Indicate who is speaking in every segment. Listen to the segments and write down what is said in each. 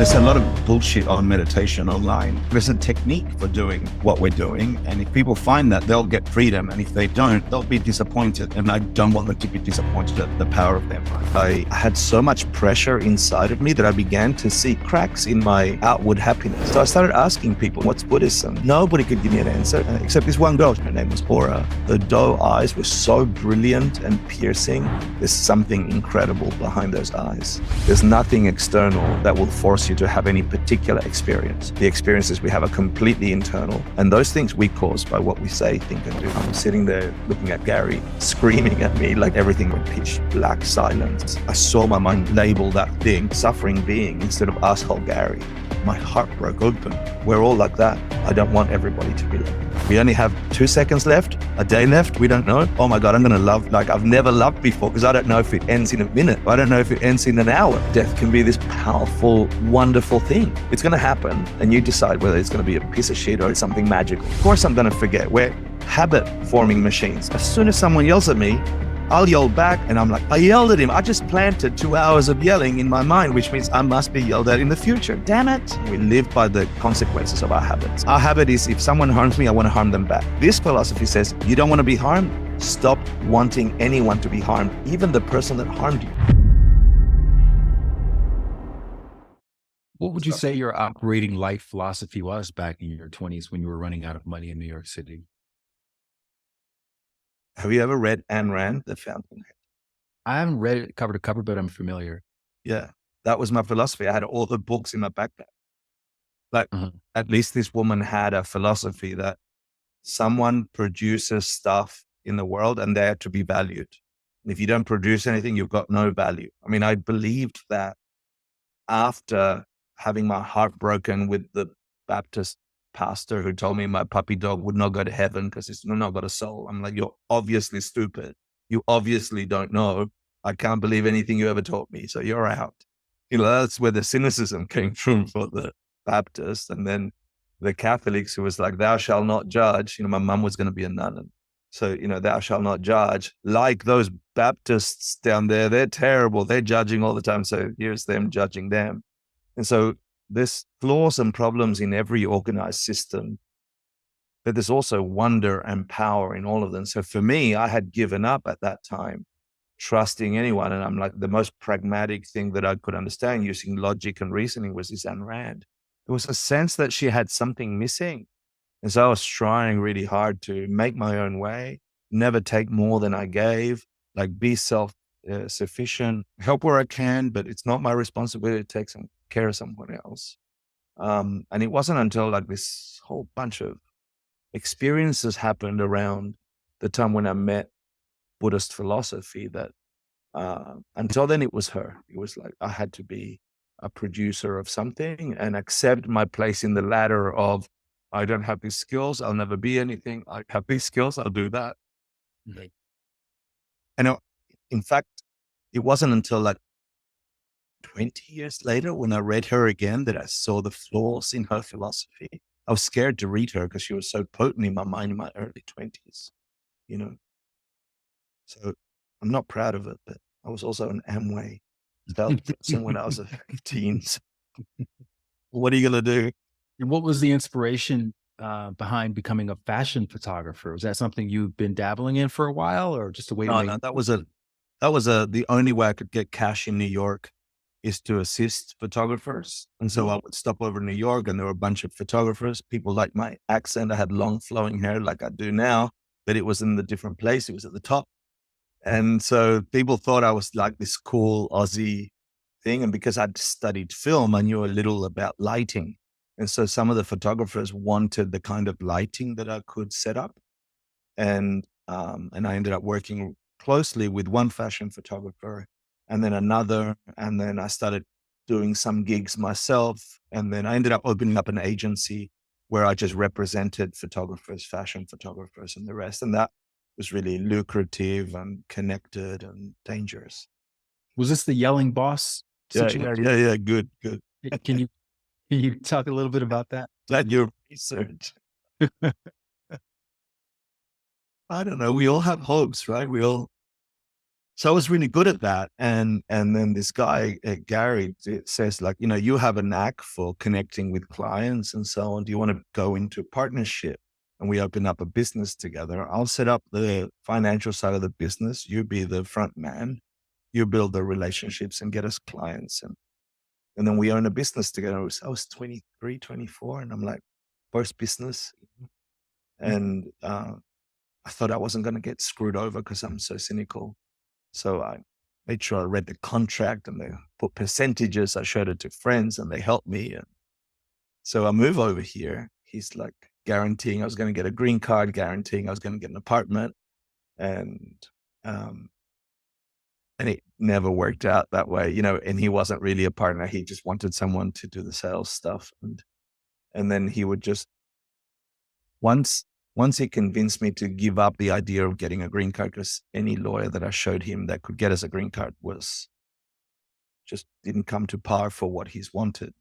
Speaker 1: There's a lot of bullshit on meditation online. There's a technique for doing what we're doing. And if people find that, they'll get freedom. And if they don't, they'll be disappointed. And I don't want them to be disappointed at the power of their mind. I had so much pressure inside of me that I began to see cracks in my outward happiness. So I started asking people, what's Buddhism? Nobody could give me an answer except this one girl. Her name was Aura. The doe eyes were so brilliant and piercing. There's something incredible behind those eyes. There's nothing external that will force you to have any particular experience. The experiences we have are completely internal, and those things we cause by what we say, think, and do. I'm sitting there looking at Gary, screaming at me like everything went pitch black silence. I saw my mind label that thing, suffering being, instead of asshole Gary. My heart broke open. We're all like that. I don't want everybody to be like that. We only have 2 seconds left, a day left, we don't know. Oh my God, I'm gonna love like I've never loved before, because I don't know if it ends in a minute. I don't know if it ends in an hour. Death can be this powerful, wonderful thing. It's gonna happen, and you decide whether it's gonna be a piece of shit or it's something magical. Of course I'm gonna forget. We're habit-forming machines. As soon as someone yells at me, I'll yell back, and I'm like, I yelled at him. I just planted 2 hours of yelling in my mind, which means I must be yelled at in the future. Damn it. We live by the consequences of our habits. Our habit is, if someone harms me, I want to harm them back. This philosophy says, you don't want to be harmed. Stop wanting anyone to be harmed, even the person that harmed you.
Speaker 2: What would you say your operating life philosophy was back in your 20s when you were running out of money in New York City?
Speaker 1: Have you ever read Ayn Rand, The Fountainhead?
Speaker 2: I haven't read it cover to cover, but I'm familiar.
Speaker 1: Yeah, that was my philosophy. I had all the books in my backpack. Like, at least this woman had a philosophy that someone produces stuff in the world and they are to be valued. And if you don't produce anything, you've got no value. I mean, I believed that after having my heart broken with the Baptist pastor who told me my puppy dog would not go to heaven because it's not got a soul. I'm like, you're obviously stupid. You obviously don't know. I can't believe anything you ever taught me. So you're out. You know, that's where the cynicism came from for the Baptists. And then the Catholics who was like, thou shalt not judge. You know, my mum was going to be a nun. And so, you know, thou shalt not judge. Like those Baptists down there, they're terrible. They're judging all the time. So here's them judging them. And so there's flaws and problems in every organized system, but there's also wonder and power in all of them. So for me, I had given up at that time trusting anyone. And I'm like, the most pragmatic thing that I could understand using logic and reasoning was this Ayn Rand. There was a sense that she had something missing. And so I was trying really hard to make my own way, never take more than I gave, like be self-sufficient, help where I can, but it's not my responsibility to take some care of someone else. And it wasn't until like this whole bunch of experiences happened around the time when I met Buddhist philosophy that until then it was her. It was like I had to be a producer of something and accept my place in the ladder of, I don't have these skills, I'll never be anything. I have these skills, I'll do that.
Speaker 2: Right.
Speaker 1: And in fact, it wasn't until like 20 years later when I read her again that I saw the flaws in her philosophy. I was scared to read her because she was so potent in my mind in my early 20s, you know. So I'm not proud of it, but I was also an Amway salesperson when I was a teen. So what are you going to do?
Speaker 2: And what was the inspiration behind becoming a fashion photographer? Was that something you've been dabbling in for a while, or just a way to make?
Speaker 1: No, that was the only way I could get cash in New York is to assist photographers. And so I would stop over in New York and there were a bunch of photographers. People liked my accent. I had long flowing hair like I do now, but it was in the different place. It was at the top. And so people thought I was like this cool Aussie thing. And because I'd studied film, I knew a little about lighting. And so some of the photographers wanted the kind of lighting that I could set up. And I ended up working closely with one fashion photographer and then another. And then I started doing some gigs myself. And then I ended up opening up an agency where I just represented photographers, fashion photographers, and the rest. And that was really lucrative and connected and dangerous.
Speaker 2: Was this the yelling boss situation?
Speaker 1: Yeah. Good.
Speaker 2: Can you talk a little bit about that?
Speaker 1: Glad your research. I don't know. We all have hopes, right? So I was really good at that. And then this guy, Gary, says like, you have a knack for connecting with clients and so on. Do you want to go into partnership? And we open up a business together. I'll set up the financial side of the business. You be the front man. You build the relationships and get us clients. And then we own a business together. I was 23, 24. And I'm like, first business. And I thought I wasn't going to get screwed over because I'm so cynical. So I made sure I read the contract and they put percentages. I showed it to friends and they helped me. And so I move over here. He's like guaranteeing I was going to get a green card, guaranteeing I was going to get an apartment. And, um, and it never worked out that way, and he wasn't really a partner. He just wanted someone to do the sales stuff. And then he would just, once he convinced me to give up the idea of getting a green card, because any lawyer that I showed him that could get us a green card just didn't come to par for what he's wanted.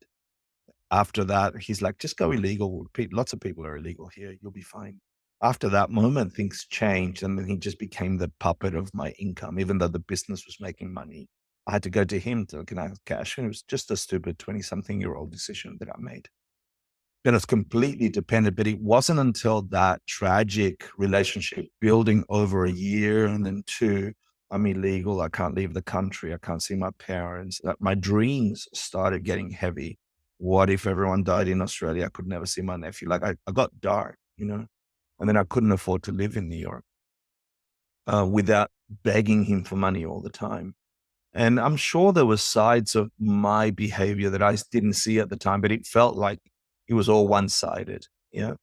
Speaker 1: After that, he's like, just go illegal. Lots of people are illegal here. You'll be fine. After that moment, things changed. And then he just became the puppet of my income, even though the business was making money. I had to go to him to, can I have cash? And it was just a stupid 20-something-year-old decision that I made. And it's completely dependent, but it wasn't until that tragic relationship building over a year and then 2, I'm illegal, I can't leave the country, I can't see my parents, that my dreams started getting heavy. What if everyone died in Australia? I could never see my nephew. Like I got dark, and then I couldn't afford to live in New York without begging him for money all the time. And I'm sure there were sides of my behavior that I didn't see at the time, but it felt like it was all one-sided, and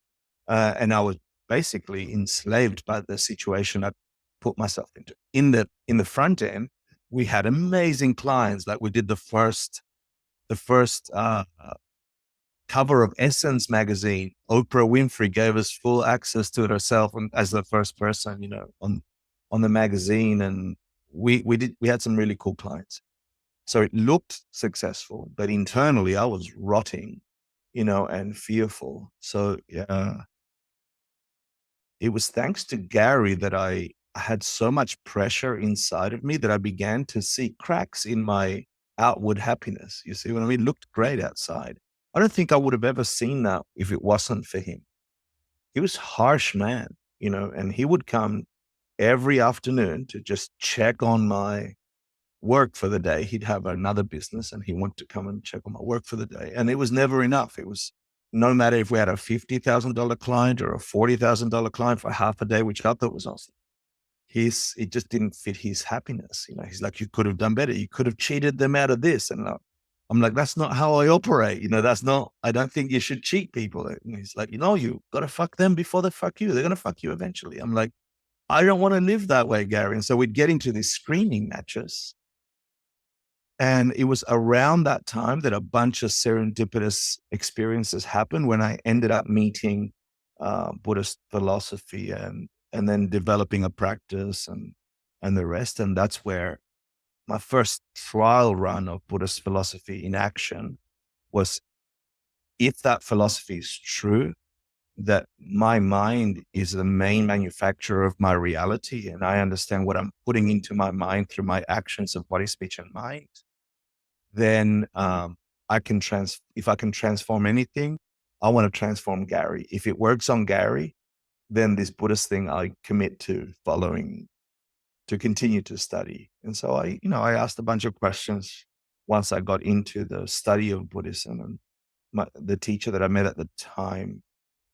Speaker 1: I was basically enslaved by the situation I put myself into. In the front end, we had amazing clients. Like we did the first cover of Essence magazine. Oprah Winfrey gave us full access to it herself as the first person, on the magazine, and we had some really cool clients. So it looked successful, but internally I was rotting, and fearful. So it was thanks to Gary that I had so much pressure inside of me that I began to see cracks in my outward happiness. You see what I mean? It looked great outside. I don't think I would have ever seen that if it wasn't for him. He was a harsh man, and he would come every afternoon to just check on my work for the day. He'd have another business and he wanted to come and check on my work for the day. And it was never enough. It was no matter if we had a $50,000 client or a $40,000 client for half a day, which I thought was awesome. It just didn't fit his happiness. He's like, you could have done better. You could have cheated them out of this. And I'm like, that's not how I operate. I don't think you should cheat people. And he's like, you got to fuck them before they fuck you. They're going to fuck you eventually. I'm like, I don't want to live that way, Gary. And so we'd get into these screaming matches. And it was around that time that a bunch of serendipitous experiences happened when I ended up meeting Buddhist philosophy and then developing a practice and the rest. And that's where my first trial run of Buddhist philosophy in action was, if that philosophy is true, that my mind is the main manufacturer of my reality, and I understand what I'm putting into my mind through my actions of body, speech, and mind, then if I can transform anything, I want to transform Gary. If it works on Gary, then this Buddhist thing I commit to following, to continue to study. And so I asked a bunch of questions once I got into the study of Buddhism, and the teacher that I met at the time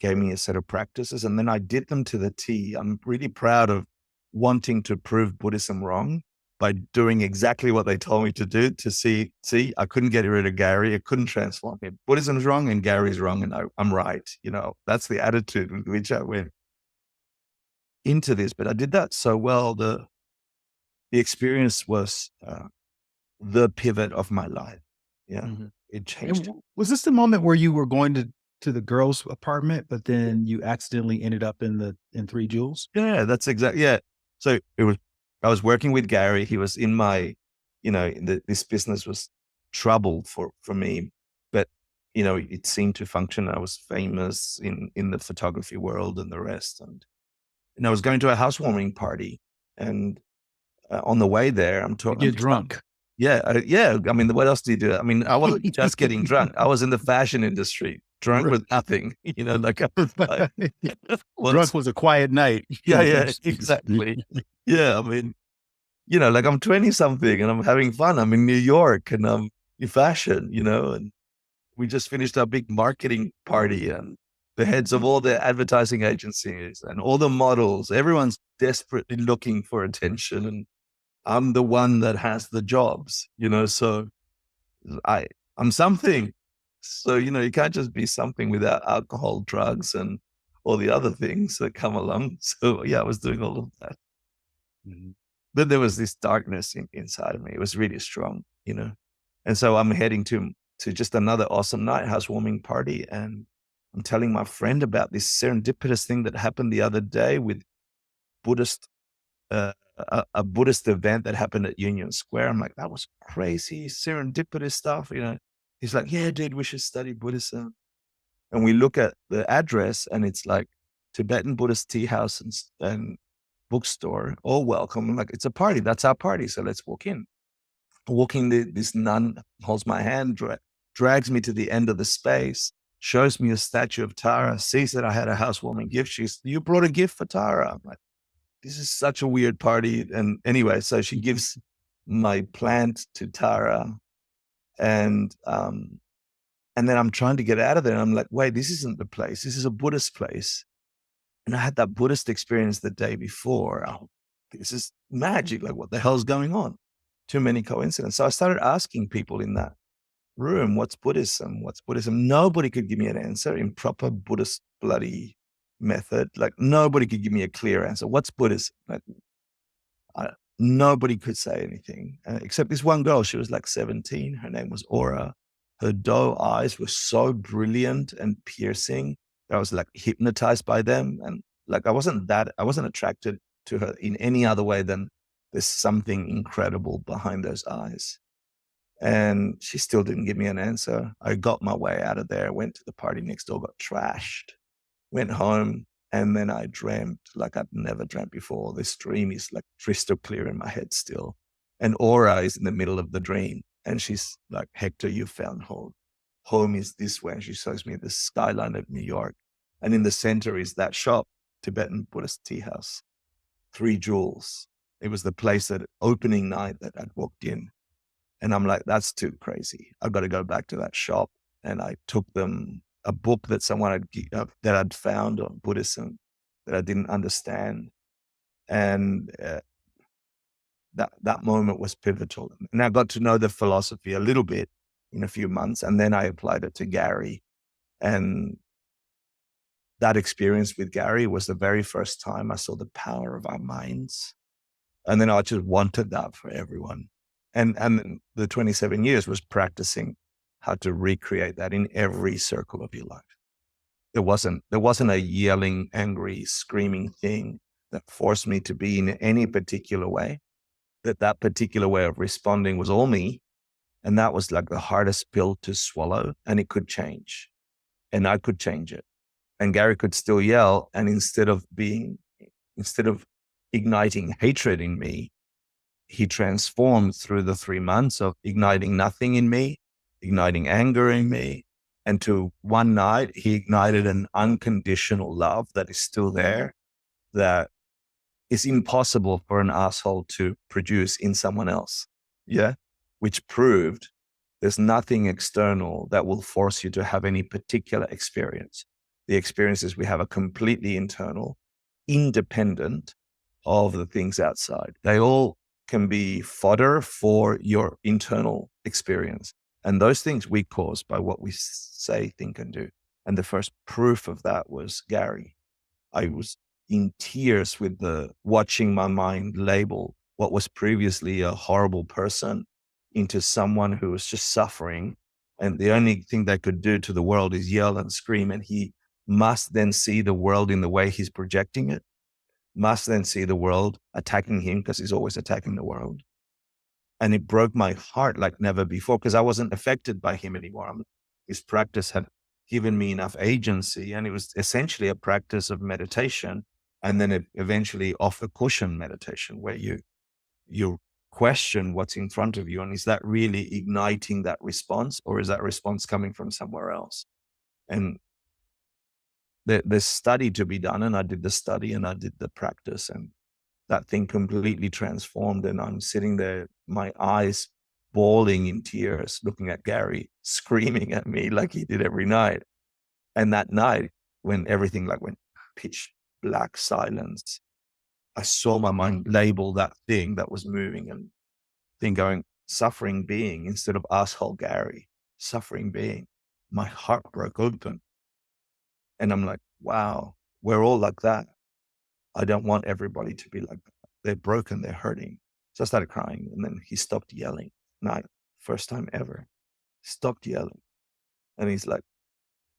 Speaker 1: gave me a set of practices, and then I did them to the T. I'm really proud of wanting to prove Buddhism wrong by doing exactly what they told me to do, to see, I couldn't get rid of Gary. I couldn't transform him. Buddhism's wrong and Gary's wrong, and I'm right. That's the attitude with which I went into this. But I did that so well. The experience was the pivot of my life. Yeah,
Speaker 2: Mm-hmm.
Speaker 1: it changed.
Speaker 2: And was this the moment where you were going to the girls' apartment, but then you accidentally ended up in Three Jewels?
Speaker 1: Yeah, that's exactly. Yeah. So I was working with Gary. He was in my, this business was trouble for me, but, it seemed to function. I was famous in the photography world and the rest. And I was going to a housewarming party, and on the way there, I'm
Speaker 2: You
Speaker 1: talking.
Speaker 2: get drunk.
Speaker 1: Yeah. I mean, what else do you do? I mean, I wasn't just getting drunk. I was in the fashion industry, drunk with nothing. Like I was like,
Speaker 2: Drunk was a quiet night.
Speaker 1: yeah, exactly. Yeah, I mean, like I'm 20 something and I'm having fun. I'm in New York and I'm in fashion, and we just finished our big marketing party and the heads of all the advertising agencies and all the models, everyone's desperately looking for attention. And I'm the one that has the jobs, so I, I'm something. So, you can't just be something without alcohol, drugs, and all the other things that come along. So yeah, I was doing all of that.
Speaker 2: Mhm.
Speaker 1: But there was this darkness inside of me. It was really strong. And so I'm heading to just another awesome night, housewarming party. And I'm telling my friend about this serendipitous thing that happened the other day with Buddhist, a Buddhist event that happened at Union Square. I'm like, that was crazy, serendipitous stuff. He's like, yeah, dude, we should study Buddhism. And we look at the address and it's like Tibetan Buddhist tea house and bookstore, all welcome. I'm like, it's a party. That's our party. So let's walk in. Walking, this nun holds my hand, drags me to the end of the space, shows me a statue of Tara, sees that I had a housewarming gift. You brought a gift for Tara. I'm like, this is such a weird party. And anyway, so she gives my plant to Tara. And then I'm trying to get out of there. And I'm like, wait, this isn't the place. This is a Buddhist place. And I had that Buddhist experience the day before. Oh, this is magic. Like, what the hell's going on? Too many coincidences. So I started asking people in that room, what's Buddhism? What's Buddhism? Nobody could give me an answer in proper Buddhist bloody method. Like, nobody could give me a clear answer. What's Buddhism? Like, nobody could say anything except this one girl. She was like 17. Her name was Aura. Her doe eyes were so brilliant and piercing. I was like hypnotized by them. And like, I wasn't attracted to her in any other way than there's something incredible behind those eyes. And she still didn't give me an answer. I got my way out of there, went to the party next door, got trashed, went home. And then I dreamt like I'd never dreamt before. This dream is like crystal clear in my head still. And Aura is in the middle of the dream. And she's like, Hector, you found home. Home is this way. And she shows me the skyline of New York. And in the center is that shop, Tibetan Buddhist tea house, 3 Jewels. It was the place that opening night that I'd walked in. And I'm like, that's too crazy. I've got to go back to that shop. And I took them a book that that I'd found on Buddhism that I didn't understand. And that moment was pivotal. And I got to know the philosophy a little bit in a few months. And then I applied it to Gary. And that experience with Gary was the very first time I saw the power of our minds. And then I just wanted that for everyone. And the 27 years was practicing how to recreate that in every circle of your life. There wasn't a yelling, angry, screaming thing that forced me to be in any particular way. That particular way of responding was all me. And that was like the hardest pill to swallow. And it could change. And I could change it. And Gary could still yell. And instead of igniting hatred in me, he transformed through the 3 months of igniting nothing in me, igniting anger in me. And to one night, he ignited an unconditional love that is still there, that is impossible for an asshole to produce in someone else. Yeah. Which proved there's nothing external that will force you to have any particular experience. The experiences we have are completely internal, independent of the things outside. They all can be fodder for your internal experience. And those things we cause by what we say, think, and do. And the first proof of that was Gary. I was in tears with watching my mind label what was previously a horrible person into someone who was just suffering. And the only thing they could do to the world is yell and scream. And he must then see the world in the way he's projecting it, must then see the world attacking him because he's always attacking the world. And it broke my heart like never before because I wasn't affected by him anymore. His practice had given me enough agency, and it was essentially a practice of meditation. And then eventually off the cushion meditation, where you you question what's in front of you. And is that really igniting that response, or is that response coming from somewhere else? And there's study to be done. And I did the study and I did the practice, and that thing completely transformed. And I'm sitting there, my eyes bawling in tears, looking at Gary, screaming at me like he did every night. And that night, when everything like went pitch black silence, I saw my mind label that thing that was moving, and then going, suffering being, instead of asshole Gary, suffering being. My heart broke open. And I'm like, wow, we're all like that. I don't want everybody to be like that. They're broken, they're hurting. So I started crying, and then he stopped yelling. Night, first time ever, stopped yelling. And he's like,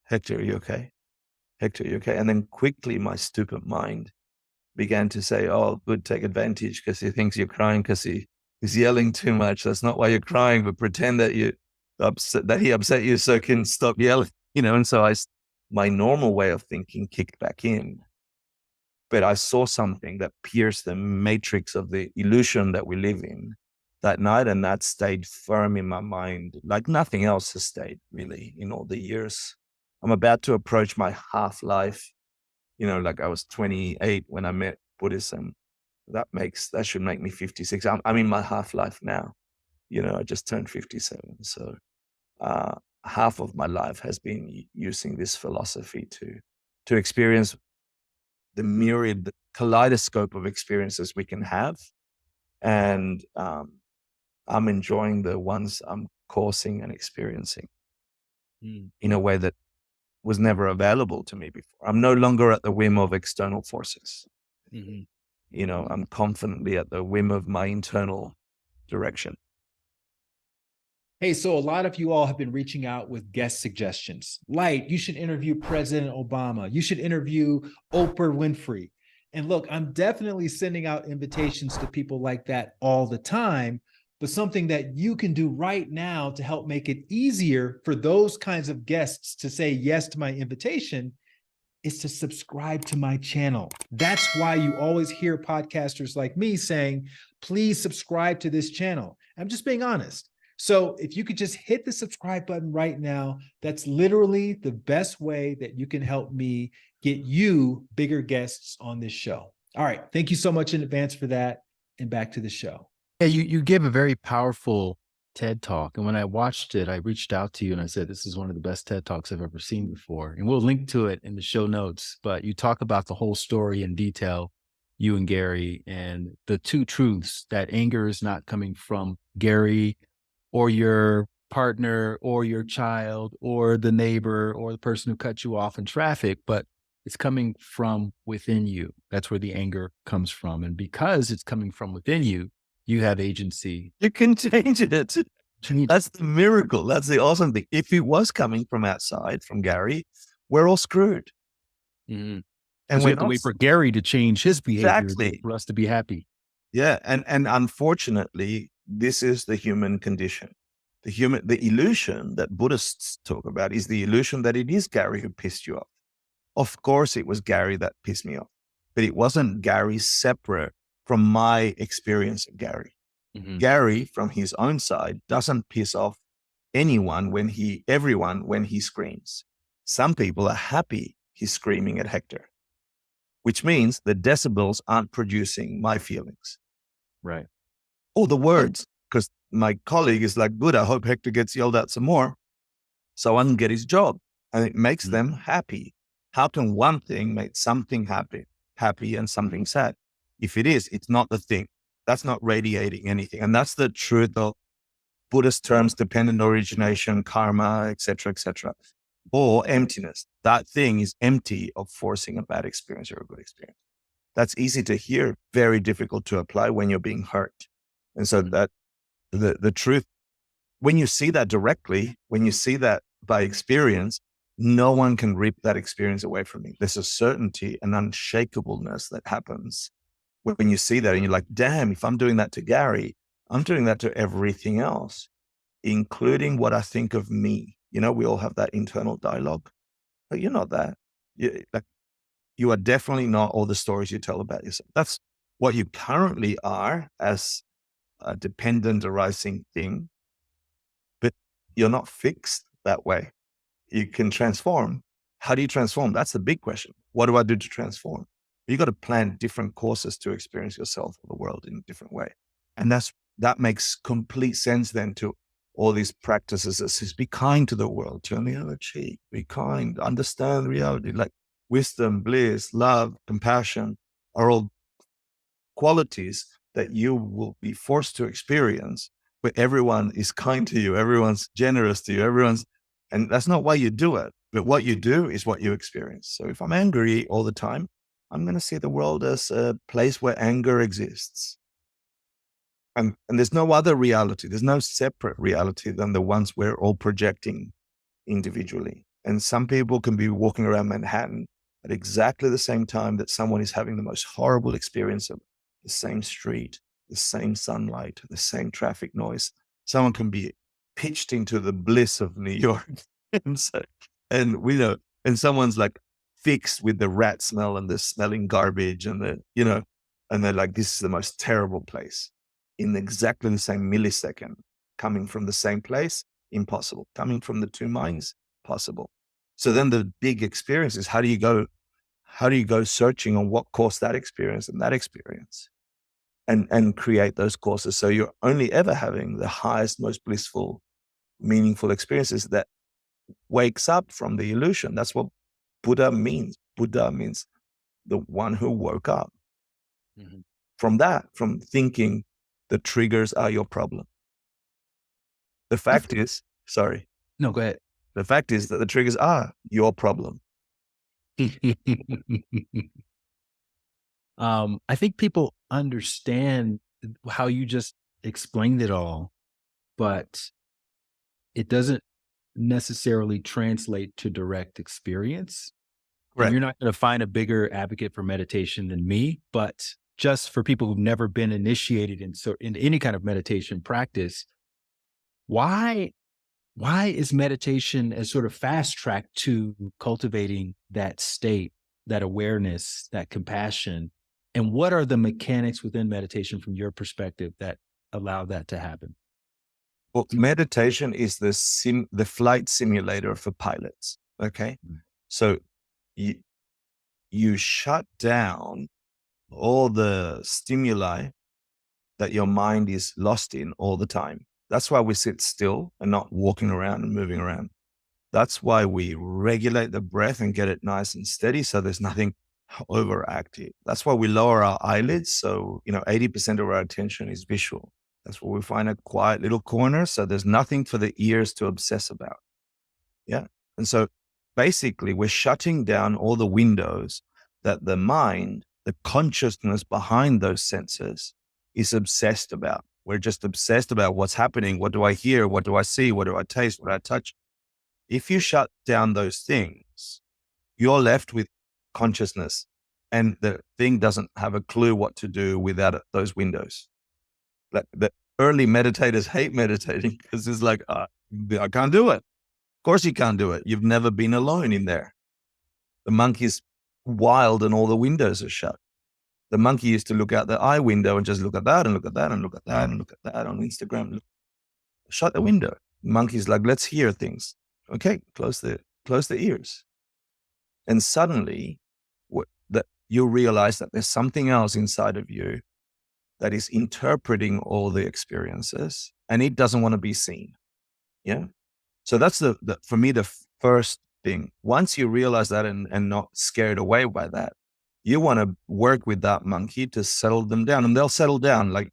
Speaker 1: Hector, are you okay? Hector, are you okay? And then quickly my stupid mind began to say, oh, good, take advantage because he thinks you're crying because he's yelling too much. That's not why you're crying, but pretend that he upset you so he can stop yelling, And so my normal way of thinking kicked back in. But I saw something that pierced the matrix of the illusion that we live in that night, and that stayed firm in my mind like nothing else has stayed really in all the years. I'm about to approach my half-life. Like I was 28 when I met Buddhism. That should make me 56. I'm in my half-life now. I just turned 57. So half of my life has been using this philosophy to experience the myriad, the kaleidoscope of experiences we can have. And I'm enjoying the ones I'm coursing and experiencing in a way that was never available to me before. I'm no longer at the whim of external forces. I'm confidently at the whim of my internal direction.
Speaker 2: Hey, so a lot of you all have been reaching out with guest suggestions. Like, you should interview President Obama. You should interview Oprah Winfrey. And look, I'm definitely sending out invitations to people like that all the time. But something that you can do right now to help make it easier for those kinds of guests to say yes to my invitation is to subscribe to my channel. That's why you always hear podcasters like me saying, please subscribe to this channel. I'm just being honest. So if you could just hit the subscribe button right now, that's literally the best way that you can help me get you bigger guests on this show. All right. Thank you so much in advance for that. And back to the show. Yeah, you gave a very powerful TED Talk. And when I watched it, I reached out to you and I said, this is one of the best TED Talks I've ever seen before. And we'll link to it in the show notes. But you talk about the whole story in detail, you and Gary, and the two truths that anger is not coming from Gary or your partner or your child or the neighbor or the person who cut you off in traffic, but it's coming from within you. That's where the anger comes from. And because it's coming from within you, you have agency.
Speaker 1: You can change it. That's the miracle. That's the awesome thing. If it was coming from outside, from Gary, we're all screwed.
Speaker 2: And we have to wait for Gary to change his behavior for us to be happy.
Speaker 1: Yeah. And unfortunately, this is the human condition. The illusion that Buddhists talk about is the illusion that it is Gary who pissed you off. Of course, it was Gary that pissed me off, but it wasn't Gary separate from my experience of Gary. Gary, from his own side, doesn't piss off everyone when he screams. Some people are happy he's screaming at Hector, which means the decibels aren't producing my feelings.
Speaker 2: Right.
Speaker 1: Oh, the words, because my colleague is like, good, I hope Hector gets yelled at some more so I can get his job. And it makes them happy. How can one thing make something happy and something sad? If it is, it's not the thing. That's not radiating anything. And that's the truth of Buddhist terms, dependent origination, karma, etc., or emptiness. That thing is empty of forcing a bad experience or a good experience. That's easy to hear, very difficult to apply when you're being hurt. And so that the truth, when you see that directly, when you see that by experience, no one can rip that experience away from me. There's a certainty and unshakableness that happens when you see that and you're like, damn, if I'm doing that to Gary, I'm doing that to everything else, including what I think of me. We all have that internal dialogue, but you're not that. You are definitely not all the stories you tell about yourself. That's what you currently are as a dependent arising thing, but you're not fixed that way. You can transform. How do you transform? That's the big question. What do I do to transform? You got to plan different courses to experience yourself or the world in a different way. And that makes complete sense then to all these practices that says, be kind to the world, turn the other cheek, be kind, understand reality. Like wisdom, bliss, love, compassion are all qualities that you will be forced to experience, where everyone is kind to you, everyone's generous to you, and that's not why you do it, but what you do is what you experience. So if I'm angry all the time, I'm going to see the world as a place where anger exists. And there's no other reality. There's no separate reality than the ones we're all projecting individually. And some people can be walking around Manhattan at exactly the same time that someone is having the most horrible experience of the same street, the same sunlight, the same traffic noise. Someone can be pitched into the bliss of New York. and we know, and someone's like fixed with the rat smell and the smelling garbage and and they're like, this is the most terrible place in exactly the same millisecond, coming from the same place, impossible. Coming from the two minds, possible. So then the big experience is how do you go searching on what caused that experience and that experience and create those courses. So you're only ever having the highest, most blissful, meaningful experiences that wakes up from the illusion. That's what Buddha means. Buddha means the one who woke up. Mm-hmm. From thinking the triggers are your problem. The fact is, sorry.
Speaker 2: No, go ahead.
Speaker 1: The fact is that the triggers are your problem.
Speaker 2: I think people understand how you just explained it all, but it doesn't necessarily translate to direct experience. Right. You're not going to find a bigger advocate for meditation than me, but just for people who've never been initiated in any kind of meditation practice, why is meditation as sort of fast track to cultivating that state, that awareness, that compassion? And what are the mechanics within meditation from your perspective that allow that to happen?
Speaker 1: Well, meditation is the flight simulator for pilots. Okay. Mm-hmm. So you shut down all the stimuli that your mind is lost in all the time. That's why we sit still and not walking around and moving around. That's why we regulate the breath and get it nice and steady so there's nothing overactive. That's why we lower our eyelids. So, 80% of our attention is visual. That's where we find a quiet little corner. So there's nothing for the ears to obsess about. Yeah. And so basically we're shutting down all the windows that the mind, the consciousness behind those senses is obsessed about. We're just obsessed about what's happening. What do I hear? What do I see? What do I taste? What do I touch? If you shut down those things, you're left with consciousness, and the thing doesn't have a clue what to do without those windows. Like the early meditators hate meditating because it's like, I can't do it. Of course you can't do it. You've never been alone in there. The monkey's wild and all the windows are shut. The monkey used to look out the eye window and just look at that and look at that and look at that and look at that on Instagram. Shut the window. The monkey's like, let's hear things. Okay, close the ears. And suddenly you realize that there's something else inside of you that is interpreting all the experiences, and it doesn't want to be seen. Yeah. So that's for me, the first thing. Once you realize that and not scared away by that, you want to work with that monkey to settle them down, and they'll settle down like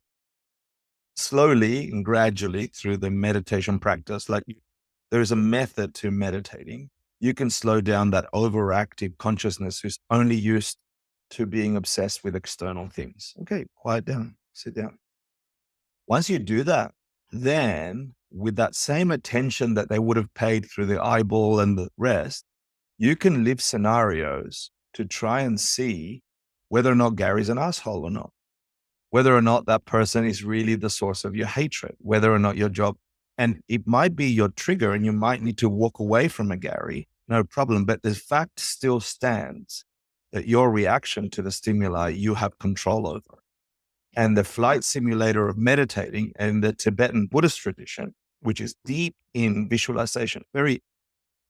Speaker 1: slowly and gradually through the meditation practice. Like there's a method to meditating. You can slow down that overactive consciousness who's only used to being obsessed with external things. Okay, quiet down, sit down. Once you do that, then with that same attention that they would have paid through the eyeball and the rest, you can live scenarios to try and see whether or not Gary's an asshole or not, whether or not that person is really the source of your hatred, whether or not your job, and it might be your trigger and you might need to walk away from a Gary, no problem. But the fact still stands that your reaction to the stimuli, you have control over. And the flight simulator of meditating and the Tibetan Buddhist tradition, which is deep in visualization, very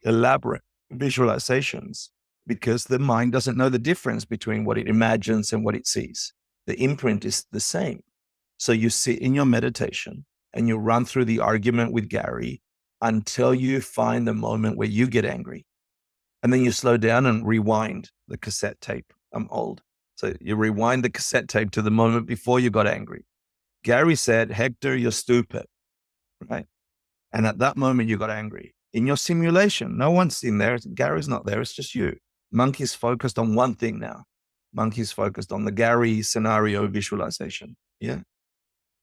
Speaker 1: elaborate visualizations, because the mind doesn't know the difference between what it imagines and what it sees. The imprint is the same. So you sit in your meditation and you run through the argument with Gary until you find the moment where you get angry. And then you slow down and rewind the cassette tape. I'm old. So you rewind the cassette tape to the moment before you got angry. Gary said, Hector, you're stupid, right? And at that moment, you got angry. In your simulation, no one's in there. Gary's not there. It's just you. Monkey's focused on one thing now. Monkey's focused on the Gary scenario visualization. Yeah.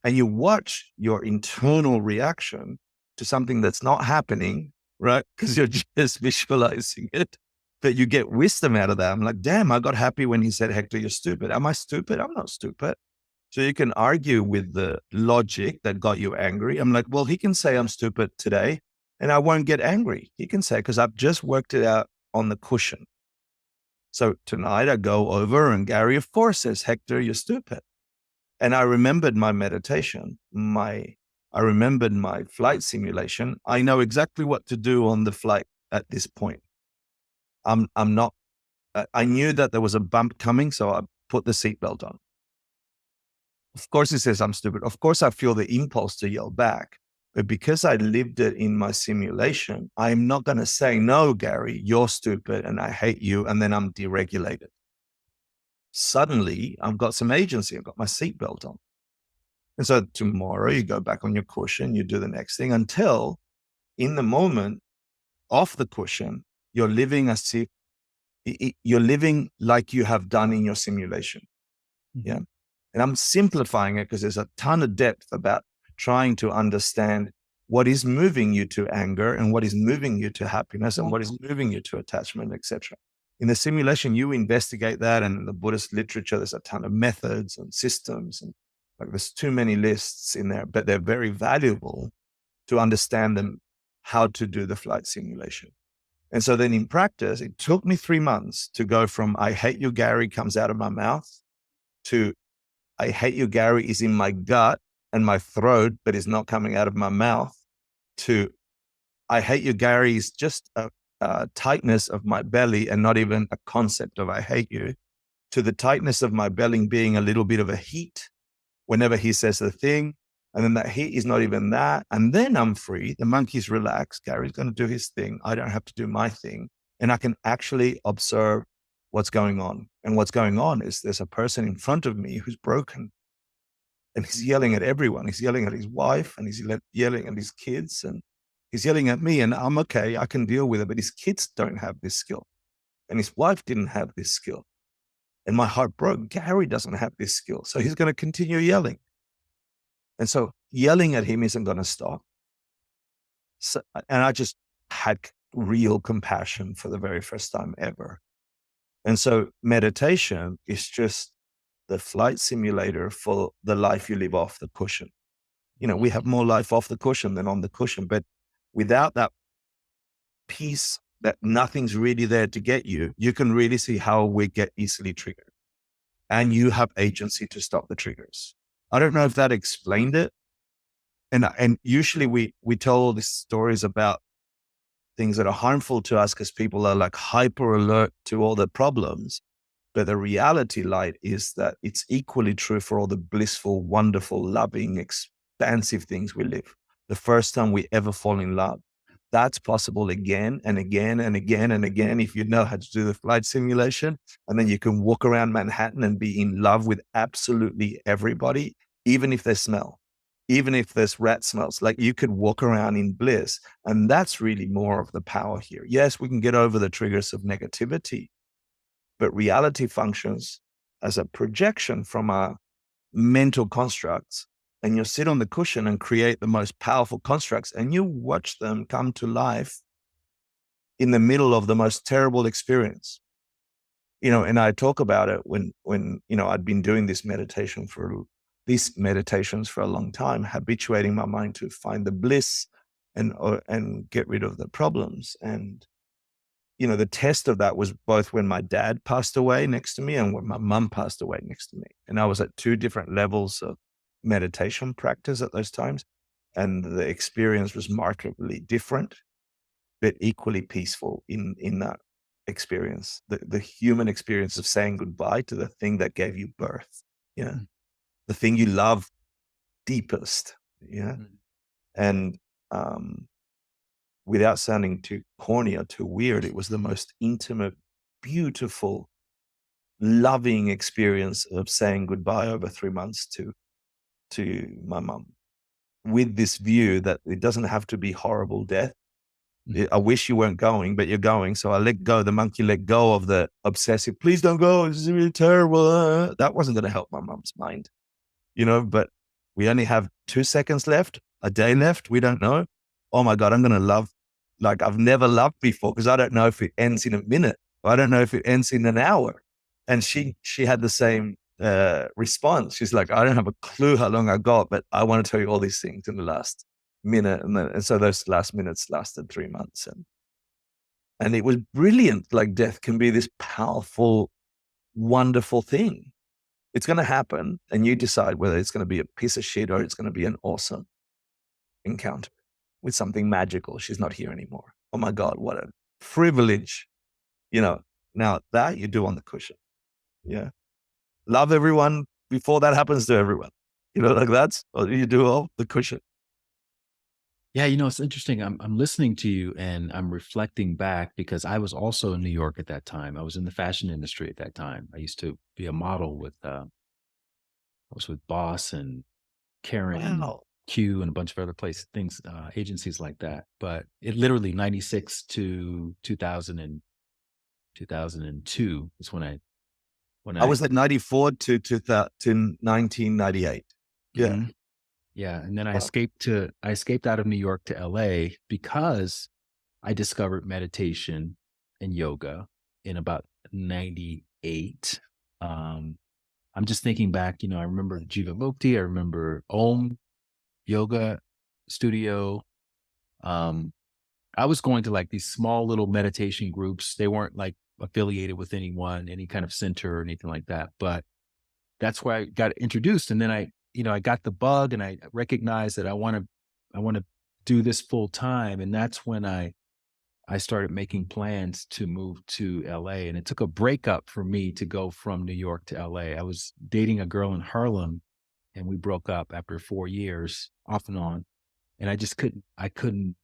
Speaker 1: And you watch your internal reaction to something that's not happening, right? Because you're just visualizing it. But you get wisdom out of that. I'm like, damn, I got happy when he said, Hector, you're stupid. Am I stupid? I'm not stupid. So you can argue with the logic that got you angry. I'm like, well, he can say I'm stupid today and I won't get angry. He can say, because I've just worked it out on the cushion. So tonight I go over and Gary, of course, says, Hector, you're stupid. And I remembered my meditation, I remembered my flight simulation. I know exactly what to do on the flight at this point. I knew that there was a bump coming, so I put the seatbelt on. Of course, he says I'm stupid. Of course, I feel the impulse to yell back. But because I lived it in my simulation, I'm not going to say, no, Gary, you're stupid and I hate you. And then I'm deregulated. Suddenly, I've got some agency. I've got my seatbelt on. And so tomorrow you go back on your cushion, you do the next thing until in the moment off the cushion, you're living as if you're living like you have done in your simulation. Mm-hmm. Yeah. And I'm simplifying it because there's a ton of depth about trying to understand what is moving you to anger and what is moving you to happiness and what is moving you to attachment, etc. In the simulation, you investigate that. And in the Buddhist literature, there's a ton of methods and systems. And like there's too many lists in there, but they're very valuable to understand them, how to do the flight simulation. And so then in practice, it took me 3 months to go from I hate you, Gary comes out of my mouth to I hate you, Gary is in my gut and my throat, but is not coming out of my mouth to I hate you, Gary is just a tightness of my belly and not even a concept of I hate you, to the tightness of my belly being a little bit of a heat whenever he says the thing. And then that heat is not even that. And then I'm free. The monkey's relaxed. Gary's going to do his thing. I don't have to do my thing. And I can actually observe what's going on. And what's going on is there's a person in front of me who's broken. And he's yelling at everyone. He's yelling at his wife and he's yelling at his kids. And he's yelling at me and I'm okay. I can deal with it. But his kids don't have this skill. And his wife didn't have this skill. And my heart broke. Gary doesn't have this skill. So he's going to continue yelling. And so yelling at him isn't going to stop. So, and I just had real compassion for the very first time ever. And so meditation is just the flight simulator for the life you live off the cushion. You know, we have more life off the cushion than on the cushion, but without that piece that nothing's really there to get you, you can really see how we get easily triggered. And you have agency to stop the triggers. I don't know if that explained it. And usually we tell all these stories about things that are harmful to us because people are like hyper alert to all the problems. But the reality, Light, is that it's equally true for all the blissful, wonderful, loving, expansive things we live. The first time we ever fall in love, that's possible again and again and again and again if you know how to do the flight simulation. And then you can walk around Manhattan and be in love with absolutely everybody, even if they smell, even if there's rat smells. Like you could walk around in bliss. And that's really more of the power here. Yes, we can get over the triggers of negativity, but reality functions as a projection from our mental constructs. And you sit on the cushion and create the most powerful constructs and you watch them come to life in the middle of the most terrible experience. You know, and I talk about it when, you know, I'd been doing these meditations for a long time, habituating my mind to find the bliss and get rid of the problems. And the test of that was both when my dad passed away next to me and when my mum passed away next to me. And I was at two different levels of meditation practice at those times. And the experience was markedly different, but equally peaceful in that experience, the human experience of saying goodbye to the thing that gave you birth, the thing you love deepest, and without sounding too corny or too weird, it was the most intimate, beautiful, loving experience of saying goodbye over 3 months to my mum, with this view that it doesn't have to be horrible death. I wish you weren't going, but you're going. So I let go. The monkey let go of the obsessive, please don't go, this is really terrible. That wasn't going to help my mum's mind, but we only have 2 seconds left, a day left. We don't know. Oh my God, I'm going to love like I've never loved before, because I don't know if it ends in a minute. I don't know if it ends in an hour. And she had the same response. She's like, I don't have a clue how long I got, but I want to tell you all these things in the last minute. And so those last minutes lasted 3 months. And it was brilliant. Like, death can be this powerful, wonderful thing. It's going to happen, and you decide whether it's going to be a piece of shit or it's going to be an awesome encounter with something magical. She's not here anymore. Oh my God, what a privilege. Now that you do on the cushion. Yeah. Love everyone before that happens to everyone. Like that's what you do off the cushion.
Speaker 3: Yeah, it's interesting. I'm listening to you and I'm reflecting back, because I was also in New York at that time. I was in the fashion industry at that time. I used to be a model with I was with Boss and Karen and
Speaker 1: Wow.
Speaker 3: Q and a bunch of other things, agencies like that. But it literally 96 to 2000 and 2002 is when
Speaker 1: I was at 94 to 1998. Yeah.
Speaker 3: Mhm. Yeah. And then I
Speaker 1: Wow.
Speaker 3: escaped out of New York to LA because I discovered meditation and yoga in about 98. I'm just thinking back, I remember Jivamukti, I remember Om Yoga Studio. I was going to like these small little meditation groups. They weren't like affiliated with any kind of center or anything like that. But that's where I got introduced. And then I got the bug, and I recognized that I want to do this full time. And that's when I started making plans to move to LA. And it took a breakup for me to go from New York to LA. I was dating a girl in Harlem, and we broke up after 4 years off and on. And I couldn't,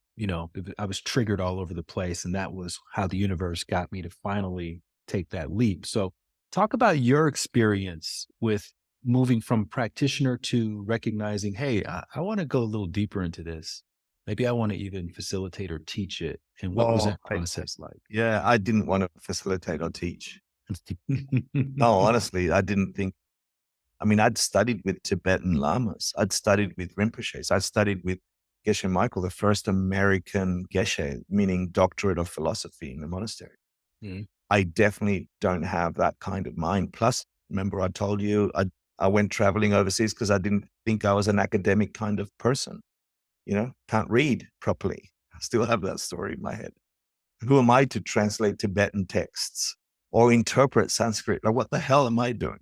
Speaker 3: I was triggered all over the place. And that was how the universe got me to finally take that leap. So talk about your experience with moving from practitioner to recognizing, hey, I want to go a little deeper into this. Maybe I want to even facilitate or teach it. And what was that process like?
Speaker 1: Yeah, I didn't want to facilitate or teach. No, honestly, I didn't think. I'd studied with Tibetan lamas. I'd studied with Rinpoches. I studied with Geshe Michael, the first American Geshe, meaning doctorate of philosophy in the monastery.
Speaker 3: Mhm.
Speaker 1: I definitely don't have that kind of mind. Plus, remember I told you I went traveling overseas because I didn't think I was an academic kind of person. Can't read properly. I still have that story in my head. Who am I to translate Tibetan texts or interpret Sanskrit? Like, what the hell am I doing?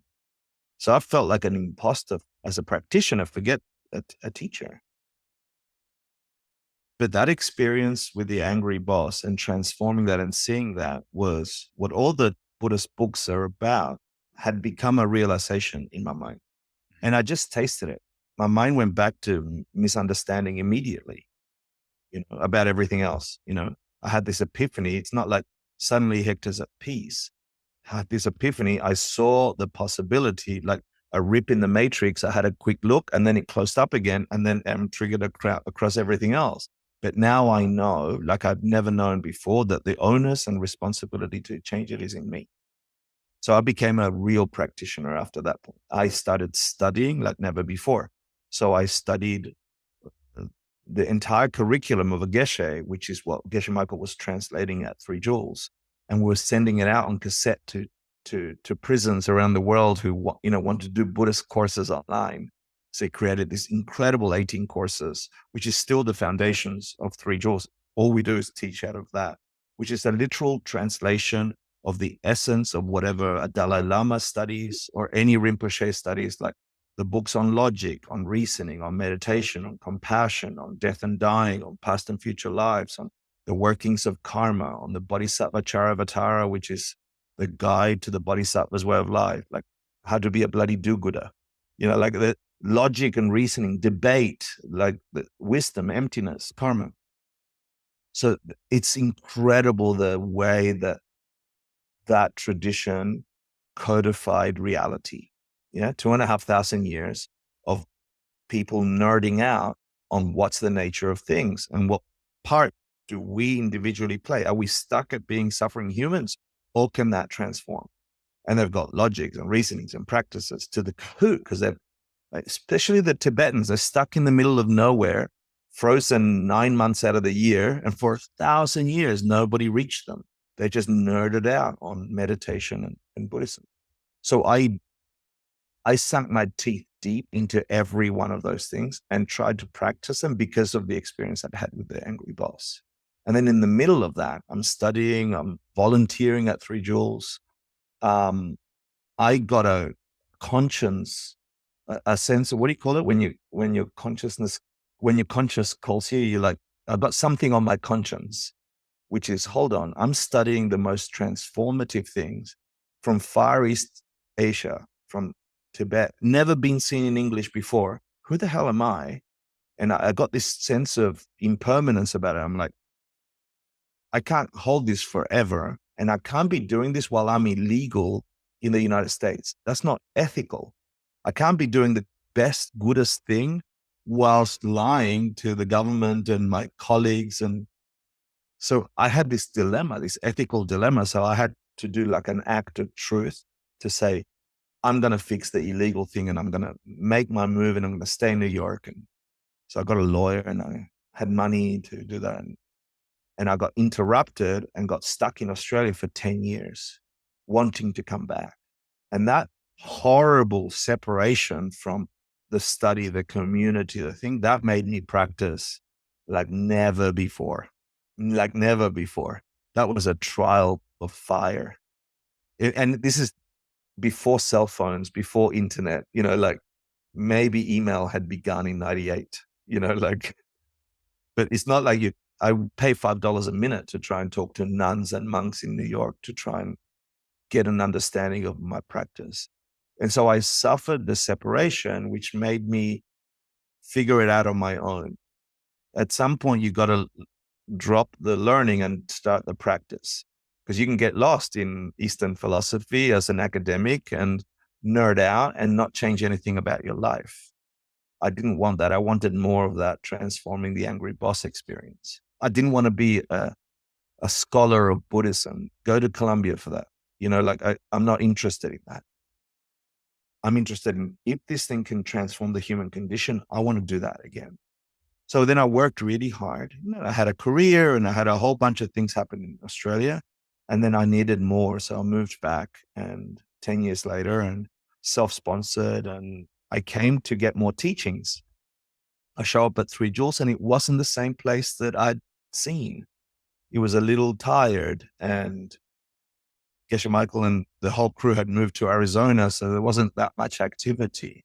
Speaker 1: So I felt like an imposter as a practitioner, forget a teacher. But that experience with the angry boss and transforming that and seeing that was what all the Buddhist books are about, had become a realization in my mind. And I just tasted it. My mind went back to misunderstanding immediately, about everything else. I had this epiphany. It's not like suddenly Hector's at peace. I had this epiphany. I saw the possibility, like a rip in the matrix. I had a quick look, and then it closed up again, and then triggered across everything else. But now I know, like I've never known before, that the onus and responsibility to change it is in me. So I became a real practitioner after that point. I started studying like never before. So I studied the entire curriculum of a Geshe, which is what Geshe Michael was translating at 3 Jewels. And we were sending it out on cassette to prisons around the world who want to do Buddhist courses online. So he created this incredible 18 courses, which is still the foundations of 3 Jewels. All we do is teach out of that. which is a literal translation of the essence of whatever a Dalai Lama studies or any Rinpoche studies, like the books on logic, on reasoning, on meditation, on compassion, on death and dying, on past and future lives, on the workings of karma, on the Bodhisattva Charavatara, which is the guide to the Bodhisattva's way of life, like how to be a bloody do-gooder, like the logic and reasoning, debate, like the wisdom, emptiness, karma. So it's incredible the way that tradition codified reality. 2,500 years of people nerding out on what's the nature of things and what part do we individually play. Are we stuck at being suffering humans, or can that transform? And they've got logics and reasonings and practices to the cahoot, because they've, especially the Tibetans, are stuck in the middle of nowhere, frozen 9 months out of the year, and for 1,000 years nobody reached them. They just nerded out on meditation and Buddhism. So I sunk my teeth deep into every one of those things and tried to practice them because of the experience I'd had with the angry boss. And then in the middle of that, I'm studying, I'm volunteering at 3 Jewels. I got a conscience, a sense of, what do you call it? When your conscious calls you, you're like, I've got something on my conscience, which is, hold on, I'm studying the most transformative things from Far East Asia, from Tibet, never been seen in English before. Who the hell am I? And I got this sense of impermanence about it. I'm like, I can't hold this forever. And I can't be doing this while I'm illegal in the United States. That's not ethical. I can't be doing the best, goodest thing whilst lying to the government and my colleagues. And so I had this dilemma, this ethical dilemma. So I had to do like an act of truth to say, I'm going to fix the illegal thing and I'm going to make my move and I'm going to stay in New York. And so I got a lawyer and I had money to do that. And I got interrupted and got stuck in Australia for 10 years, wanting to come back. And that horrible separation from the study, the community, the thing, that made me practice like never before. Like never before. That was a trial of fire. And this is before cell phones, before internet, like maybe email had begun in 98, but it's not like I would pay $5 a minute to try and talk to nuns and monks in New York to try and get an understanding of my practice. And so I suffered the separation, which made me figure it out on my own. At some point, you got to drop the learning and start the practice, because you can get lost in Eastern philosophy as an academic and nerd out and not change anything about your life. I didn't want that. I wanted more of that transforming the angry boss experience. I didn't want to be a scholar of Buddhism. Go to Columbia for that. I'm not interested in that. I'm interested in, if this thing can transform the human condition, I want to do that again. So then I worked really hard. I had a career and I had a whole bunch of things happen in Australia. And then I needed more. So I moved back, and 10 years later, and self-sponsored, and I came to get more teachings. I show up at 3 Jewels and it wasn't the same place that I'd seen. It was a little tired, and Geshe Michael and the whole crew had moved to Arizona. So there wasn't that much activity.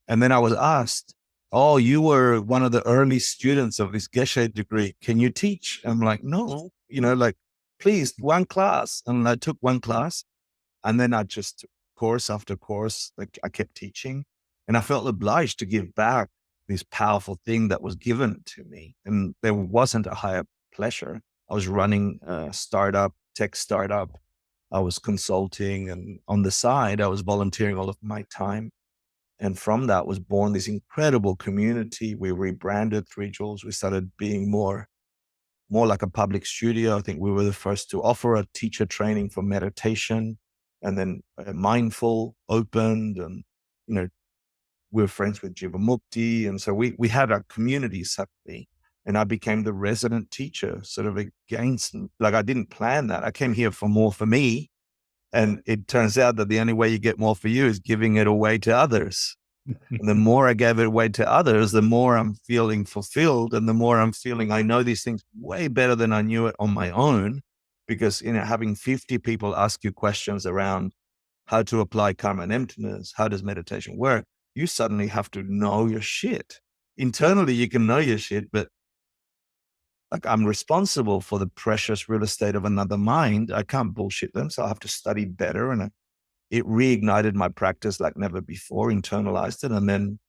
Speaker 1: And then I was asked, oh, you were one of the early students of this Geshe degree. Can you teach? I'm like, no, please, one class. And I took one class, and then I just, course after course, like I kept teaching, and I felt obliged to give back this powerful thing that was given to me. And there wasn't a higher pleasure. I was running a tech startup. I was consulting, and on the side, I was volunteering all of my time. And from that was born this incredible community. We rebranded 3 Jewels. We started being more like a public studio. I think we were the first to offer a teacher training for meditation, and then mindful opened, and, we were friends with Jivamukti. And so we had our community suddenly, and I became the resident teacher sort of against, like I didn't plan that. I came here for more for me. And it turns out that the only way you get more for you is giving it away to others. And the more I gave it away to others, the more I'm feeling fulfilled, and the more I'm feeling I know these things way better than I knew it on my own. because, having 50 people ask you questions around how to apply karma and emptiness, how does meditation work, you suddenly have to know your shit. Internally, you can know your shit, but like, I'm responsible for the precious real estate of another mind. I can't bullshit them. So I have to study better. And it reignited my practice like never before, internalized it. And then,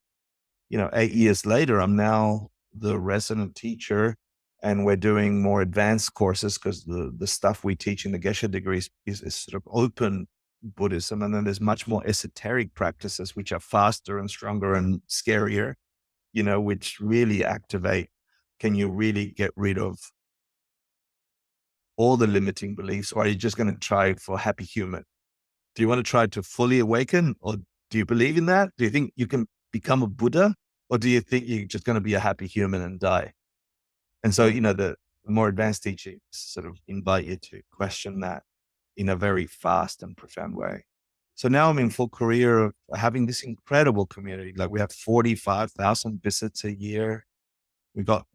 Speaker 1: 8 years later, I'm now the resident teacher, and we're doing more advanced courses because the stuff we teach in the Geshe degrees is sort of open Buddhism. And then there's much more esoteric practices, which are faster and stronger and scarier, which really activate. Can you really get rid of all the limiting beliefs, or are you just going to try for happy human? Do you want to try to fully awaken, or do you believe in that? Do you think you can become a Buddha, or do you think you're just going to be a happy human and die? And so, the more advanced teachings sort of invite you to question that in a very fast and profound way. So now I'm in full career of having this incredible community. Like, we have 45,000 visits a year. We got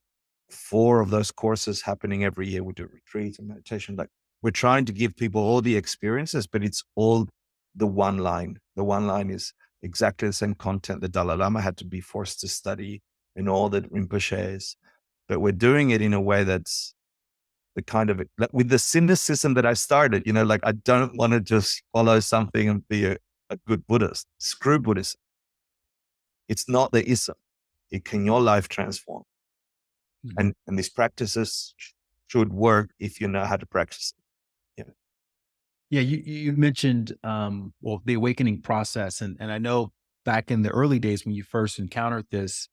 Speaker 1: 4 of those courses happening every year. We do retreats and meditation. Like, we're trying to give people all the experiences, but it's all the one line. The one line is exactly the same content the Dalai Lama had to be forced to study in all the Rinpoches. But we're doing it in a way that's the kind of, with the cynicism that I started, like, I don't want to just follow something and be a good Buddhist. Screw Buddhism. It's not the ism. It can your life transform. And these practices should work if you know how to practice it.
Speaker 3: Yeah, you mentioned the awakening process, and I know back in the early days when you first encountered this,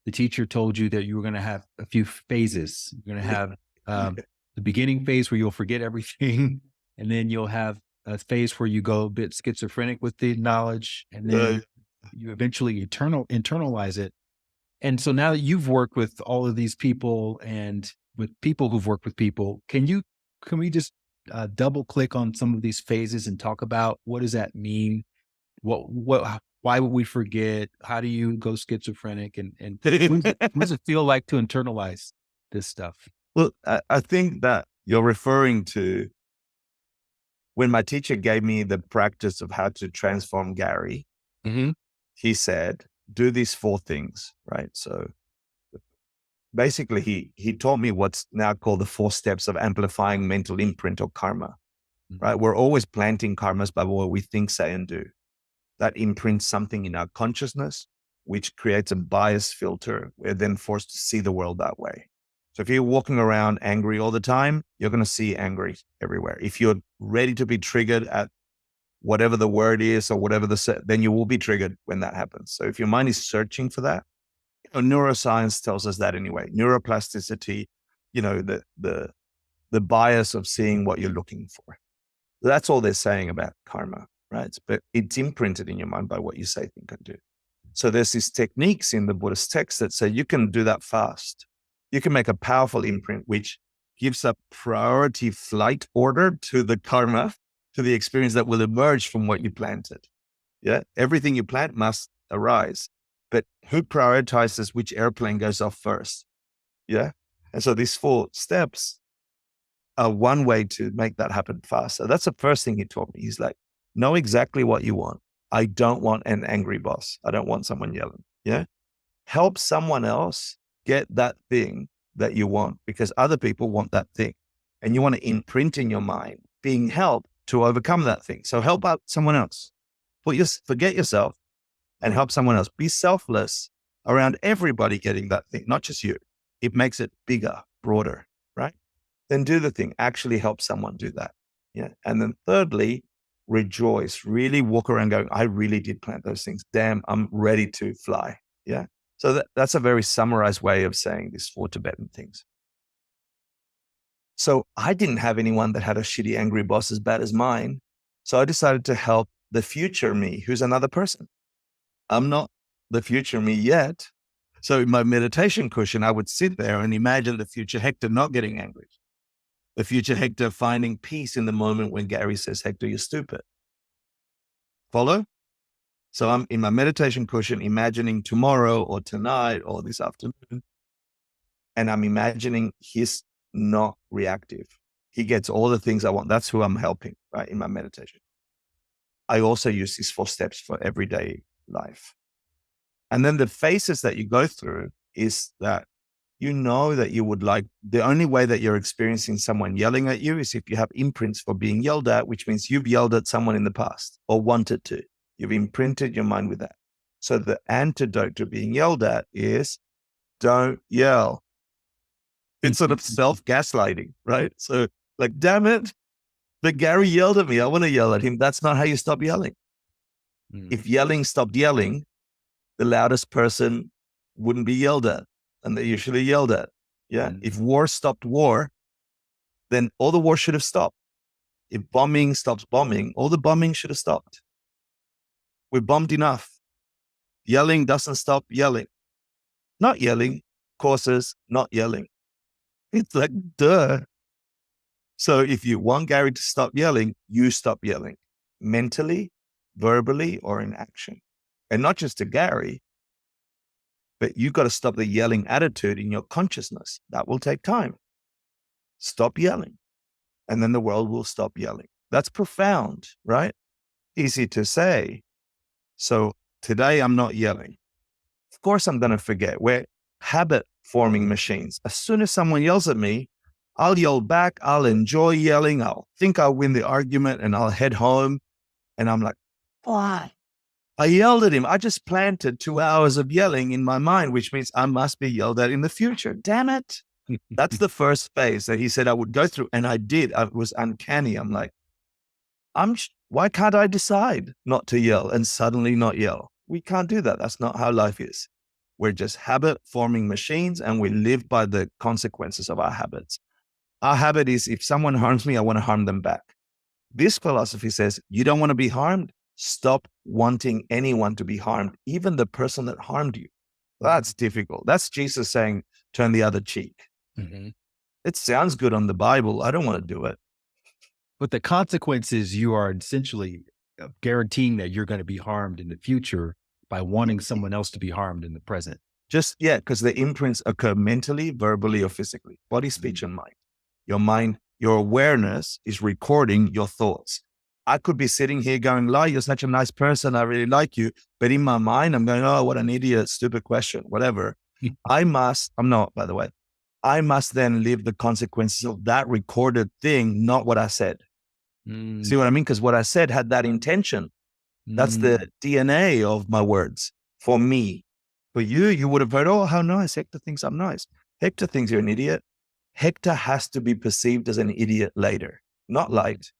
Speaker 3: the teacher told you that you were going to have a few phases. You're going to have the beginning phase where you'll forget everything, and then you'll have a phase where you go a bit schizophrenic with the knowledge, and then you eventually internalize it. And so now that you've worked with all of these people and with people who've worked with people, can we just double click on some of these phases and talk about what does that mean? Why would we forget? How do you go schizophrenic? And what does it feel like to internalize this stuff?
Speaker 1: Well, I think that you're referring to when my teacher gave me the practice of how to transform Gary.
Speaker 3: Mm-hmm.
Speaker 1: He said, do these 4 things, right? So basically he taught me what's now called the 4 steps of amplifying mental imprint or karma, right? We're always planting karmas by what we think, say, and do. That imprints something in our consciousness, which creates a bias filter. We're then forced to see the world that way. So if you're walking around angry all the time, you're going to see angry everywhere. If you're ready to be triggered at whatever the word is or whatever then you will be triggered when that happens. So if your mind is searching for that, neuroscience tells us that anyway. Neuroplasticity, the bias of seeing what you're looking for. That's all they're saying about karma, right? But it's imprinted in your mind by what you say, think, and do. So there's these techniques in the Buddhist text that say you can do that fast. You can make a powerful imprint, which gives a priority flight order to the karma, to the experience that will emerge from what you planted. Yeah. Everything you plant must arise, but who prioritizes which airplane goes off first? Yeah. And so these 4 steps are one way to make that happen faster. That's the first thing he taught me. He's like, know exactly what you want. I don't want an angry boss. I don't want someone yelling. Yeah. Help someone else get that thing that you want, because other people want that thing. And you want to imprint in your mind being helped to overcome that thing. So help out someone else. Forget yourself and help someone else. Be selfless around everybody getting that thing, not just you. It makes it bigger, broader, right? Then do the thing. Actually help someone do that. Yeah. And then thirdly, rejoice. Really walk around going, I really did plant those things. Damn, I'm ready to fly. Yeah. So that's a very summarized way of saying these 4 Tibetan things. So I didn't have anyone that had a shitty, angry boss as bad as mine. So I decided to help the future me, who's another person. I'm not the future me yet. So in my meditation cushion, I would sit there and imagine the future Hector not getting angry. The future Hector finding peace in the moment when Gary says, Hector, you're stupid. Follow? So I'm in my meditation cushion, imagining tomorrow or tonight or this afternoon. And I'm imagining he's not reactive. He gets all the things I want. That's who I'm helping, right, in my meditation. I also use these 4 steps for everyday life. And then the phases that you go through is that you know that you would like, the only way that you're experiencing someone yelling at you is if you have imprints for being yelled at, which means you've yelled at someone in the past or wanted to. You've imprinted your mind with that. So the antidote to being yelled at is don't yell. It's sort of self-gaslighting, right? So like, damn it, but Gary yelled at me. I want to yell at him. That's not how you stop yelling. If yelling stopped yelling, the loudest person wouldn't be yelled at, and they're usually yelled at. Yeah. If war stopped war, then all the war should have stopped. If bombing stops bombing, all the bombing should have stopped. We're bombed enough. Yelling doesn't stop yelling. Not yelling causes not yelling. It's like, duh. So if you want Gary to stop yelling, you stop yelling mentally, verbally, or in action. And not just to Gary, but you've got to stop the yelling attitude in your consciousness. That will take time. Stop yelling. And then the world will stop yelling. That's profound, right? Easy to say. So today I'm not yelling. Of course I'm going to forget. We're habit forming machines. As soon as someone yells at me, I'll yell back. I'll enjoy yelling. I'll think I'll win the argument and I'll head home. And I'm like, why? I yelled at him. I just planted 2 hours of yelling in my mind, which means I must be yelled at in the future. Damn it. That's the first phase that he said I would go through. And I did. It was uncanny. I'm like, why can't I decide not to yell and suddenly not yell? We can't do that. That's not how life is. We're just habit forming machines and we live by the consequences of our habits. Our habit is if someone harms me, I want to harm them back. This philosophy says you don't want to be harmed. Stop wanting anyone to be harmed, even the person that harmed you. That's difficult. That's Jesus saying, turn the other cheek. It sounds good on the Bible. I don't want to do it.
Speaker 3: But the consequences, you are essentially guaranteeing that you're going to be harmed in the future by wanting someone else to be harmed in the present.
Speaker 1: Because the imprints occur mentally, verbally, or physically, body, speech, and mind. Your mind, your awareness is recording your thoughts. I could be sitting here going, Lai, you're such a nice person. I really like you. But in my mind, I'm going, oh, what an idiot, stupid question, whatever. I'm not, by the way. I must then live the consequences of that recorded thing, not what I said. See what I mean? Because what I said had that intention. That's the DNA of my words for me. For you would have heard, oh, how nice. Hector thinks I'm nice. Hector thinks you're an idiot. Hector has to be perceived as an idiot later, not liked.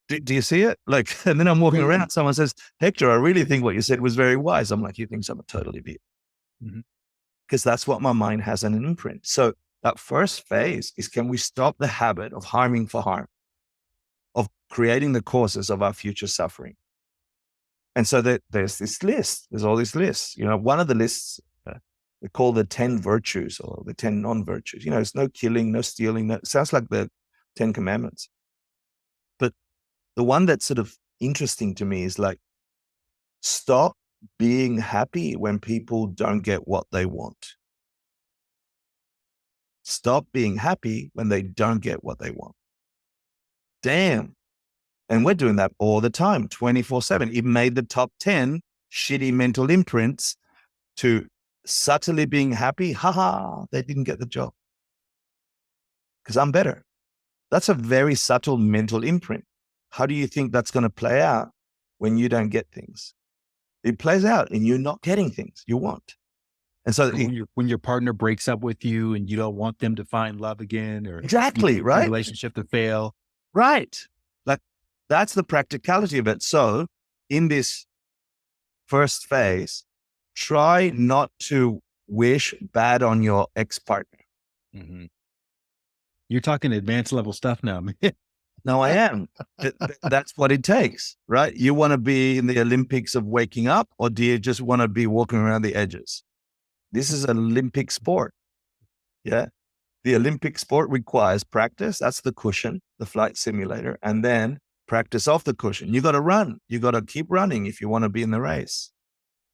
Speaker 1: Do you see it? Like, and then I'm walking around, someone says, Hector, I really think what you said was very wise. I'm like, you think I'm a total idiot. Because that's what my mind has an imprint. So that first phase is, can we stop the habit of harming for harm, of creating the causes of our future suffering? And so there's this list. There's all these lists. You know, one of the lists they call the 10 virtues or the 10 non-virtues. You know, it's no killing, no stealing. It sounds like the 10 commandments. But the one that's sort of interesting to me is like, stop being happy when people don't get what they want. Stop being happy when they don't get what they want. Damn. And we're doing that all the time, 24/7. It made the top 10 shitty mental imprints to subtly being happy. Haha, they didn't get the job because I'm better. That's a very subtle mental imprint. How do you think that's going to play out when you don't get things? It plays out in you not getting things you want. And so
Speaker 3: when your partner breaks up with you and you don't want them to find love again, or
Speaker 1: exactly, right?
Speaker 3: Relationship to fail.
Speaker 1: Right. Like that's the practicality of it. So in this first phase, try not to wish bad on your ex-partner.
Speaker 3: You're talking advanced level stuff now.
Speaker 1: No, I am. That's what it takes, right? You want to be in the Olympics of waking up, or do you just want to be walking around the edges? This is an Olympic sport. Yeah. The Olympic sport requires practice. That's the cushion, the flight simulator, and then practice off the cushion. You got to run. You got to keep running if you want to be in the race.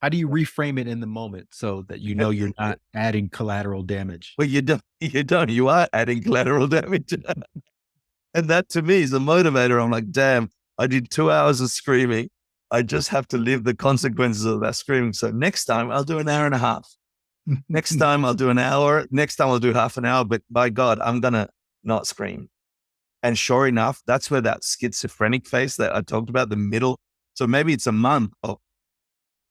Speaker 3: How do you reframe it in the moment so that you know you're not adding collateral damage?
Speaker 1: Well, you don't. You are adding collateral damage. And that to me is a motivator. I'm like, damn, I did 2 hours of screaming. I just have to live the consequences of that screaming. So next time I'll do an hour and a half. Next time I'll do an hour. Next time I'll do half an hour. But by God, I'm going to not scream. And sure enough, that's where that schizophrenic phase that I talked about, the middle. So maybe it's a month of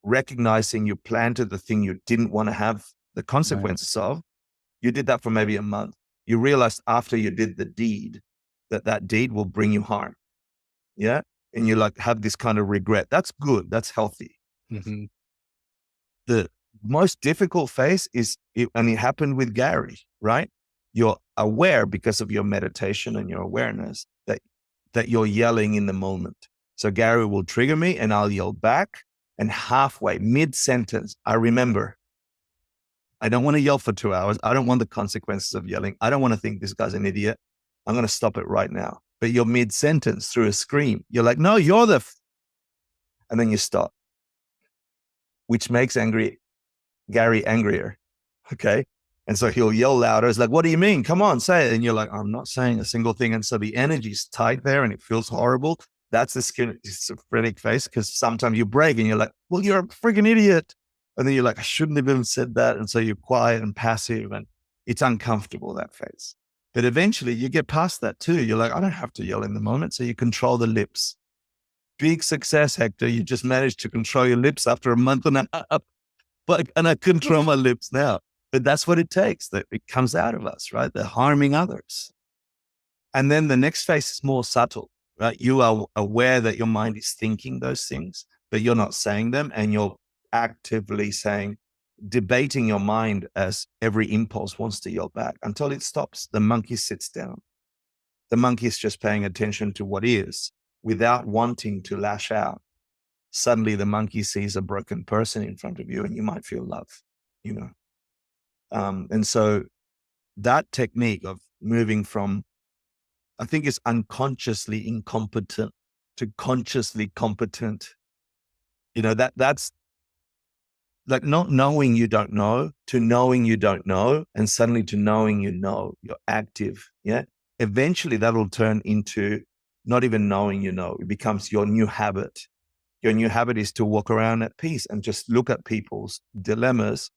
Speaker 1: recognizing you planted the thing you didn't want to have the consequences of. You did that for maybe a month. You realized after you did the deed that deed will bring you harm. Yeah. And you like have this kind of regret. That's good. That's healthy.
Speaker 3: Mm-hmm.
Speaker 1: The most difficult phase is, and it happened with Gary, right? You're aware because of your meditation and your awareness that you're yelling in the moment. So Gary will trigger me and I'll yell back, and halfway, mid-sentence, I remember, I don't want to yell for 2 hours. I don't want the consequences of yelling. I don't want to think this guy's an idiot. I'm going to stop it right now. But you're mid-sentence through a scream. You're like, no, you're and then you stop, which makes Gary angrier. Okay. And so he'll yell louder. It's like, what do you mean? Come on, say it. And you're like, I'm not saying a single thing. And so the energy's tight there and it feels horrible. That's the schizophrenic phase, because sometimes you break and you're like, well, you're a freaking idiot. And then you're like, I shouldn't have even said that. And so you're quiet and passive and it's uncomfortable, that phase. But eventually you get past that too. You're like, I don't have to yell in the moment. So you control the lips. Big success, Hector. You just managed to control your lips after a month and a half. And I control my lips now. But that's what it takes. That it comes out of us, right? They're harming others. And then the next phase is more subtle, right? You are aware that your mind is thinking those things, but you're not saying them. And you're actively debating your mind as every impulse wants to yell back until it stops. The monkey sits down. The monkey is just paying attention to what is without wanting to lash out. Suddenly the monkey sees a broken person in front of you and you might feel love, and so that technique of moving from, I think it's unconsciously incompetent to consciously competent, that's like not knowing you don't know to knowing you don't know, and suddenly to knowing you're active. Yeah. Eventually that'll turn into not even knowing it becomes your new habit. Your new habit is to walk around at peace and just look at people's dilemmas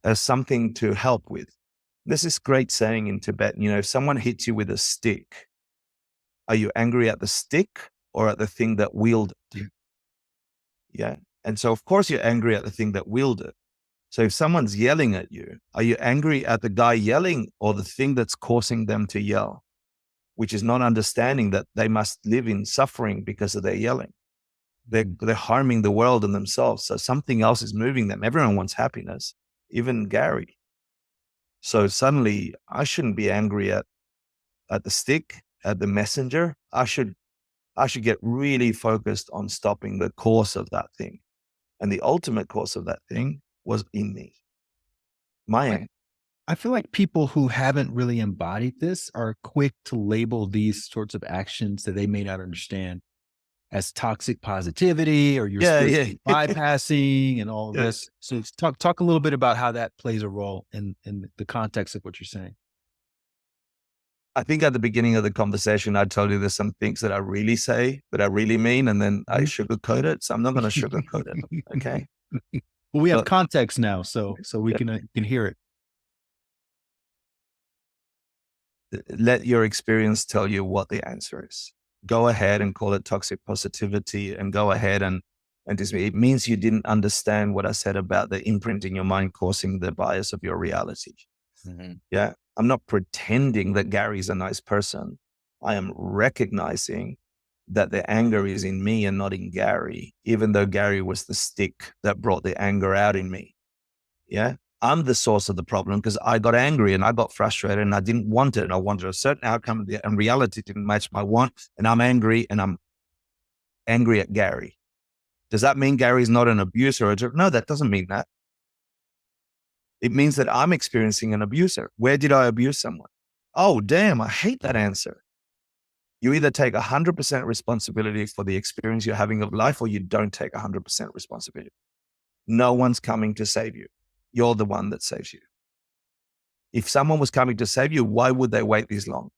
Speaker 1: as something to help with. There's this great saying in Tibet, if someone hits you with a stick, are you angry at the stick or at the thing that wielded it? Yeah. And so of course you're angry at the thing that wielded it. So if someone's yelling at you, are you angry at the guy yelling or the thing that's causing them to yell, which is not understanding that they must live in suffering because of their yelling. They're harming the world and themselves. So something else is moving them. Everyone wants happiness, even Gary. So suddenly I shouldn't be angry at the stick, at the messenger. I should get really focused on stopping the course of that thing. And the ultimate course of that thing was in me. My anger.
Speaker 3: I feel like people who haven't really embodied this are quick to label these sorts of actions that they may not understand as toxic positivity, or you're bypassing and all of this. So talk a little bit about how that plays a role in the context of what you're saying.
Speaker 1: I think at the beginning of the conversation, I told you there's some things that I really say, that I really mean, and then I sugarcoat it. So I'm not going to sugarcoat it. Okay.
Speaker 3: Well, we have context now, so we can hear it.
Speaker 1: Let your experience tell you what the answer is. Go ahead and call it toxic positivity, and go ahead and it means you didn't understand what I said about the imprint in your mind causing the bias of your reality. Mm-hmm. Yeah. I'm not pretending that Gary's a nice person. I am recognizing that the anger is in me and not in Gary, even though Gary was the stick that brought the anger out in me. Yeah. I'm the source of the problem because I got angry and I got frustrated and I didn't want it. And I wanted a certain outcome and reality didn't match my want. And I'm angry at Gary. Does that mean Gary's not an abuser? No, that doesn't mean that. It means that I'm experiencing an abuser. Where did I abuse someone? Oh, damn, I hate that answer. You either take 100% responsibility for the experience you're having of life, or you don't take 100% responsibility. No one's coming to save you. You're the one that saves you. If someone was coming to save you, why would they wait this long?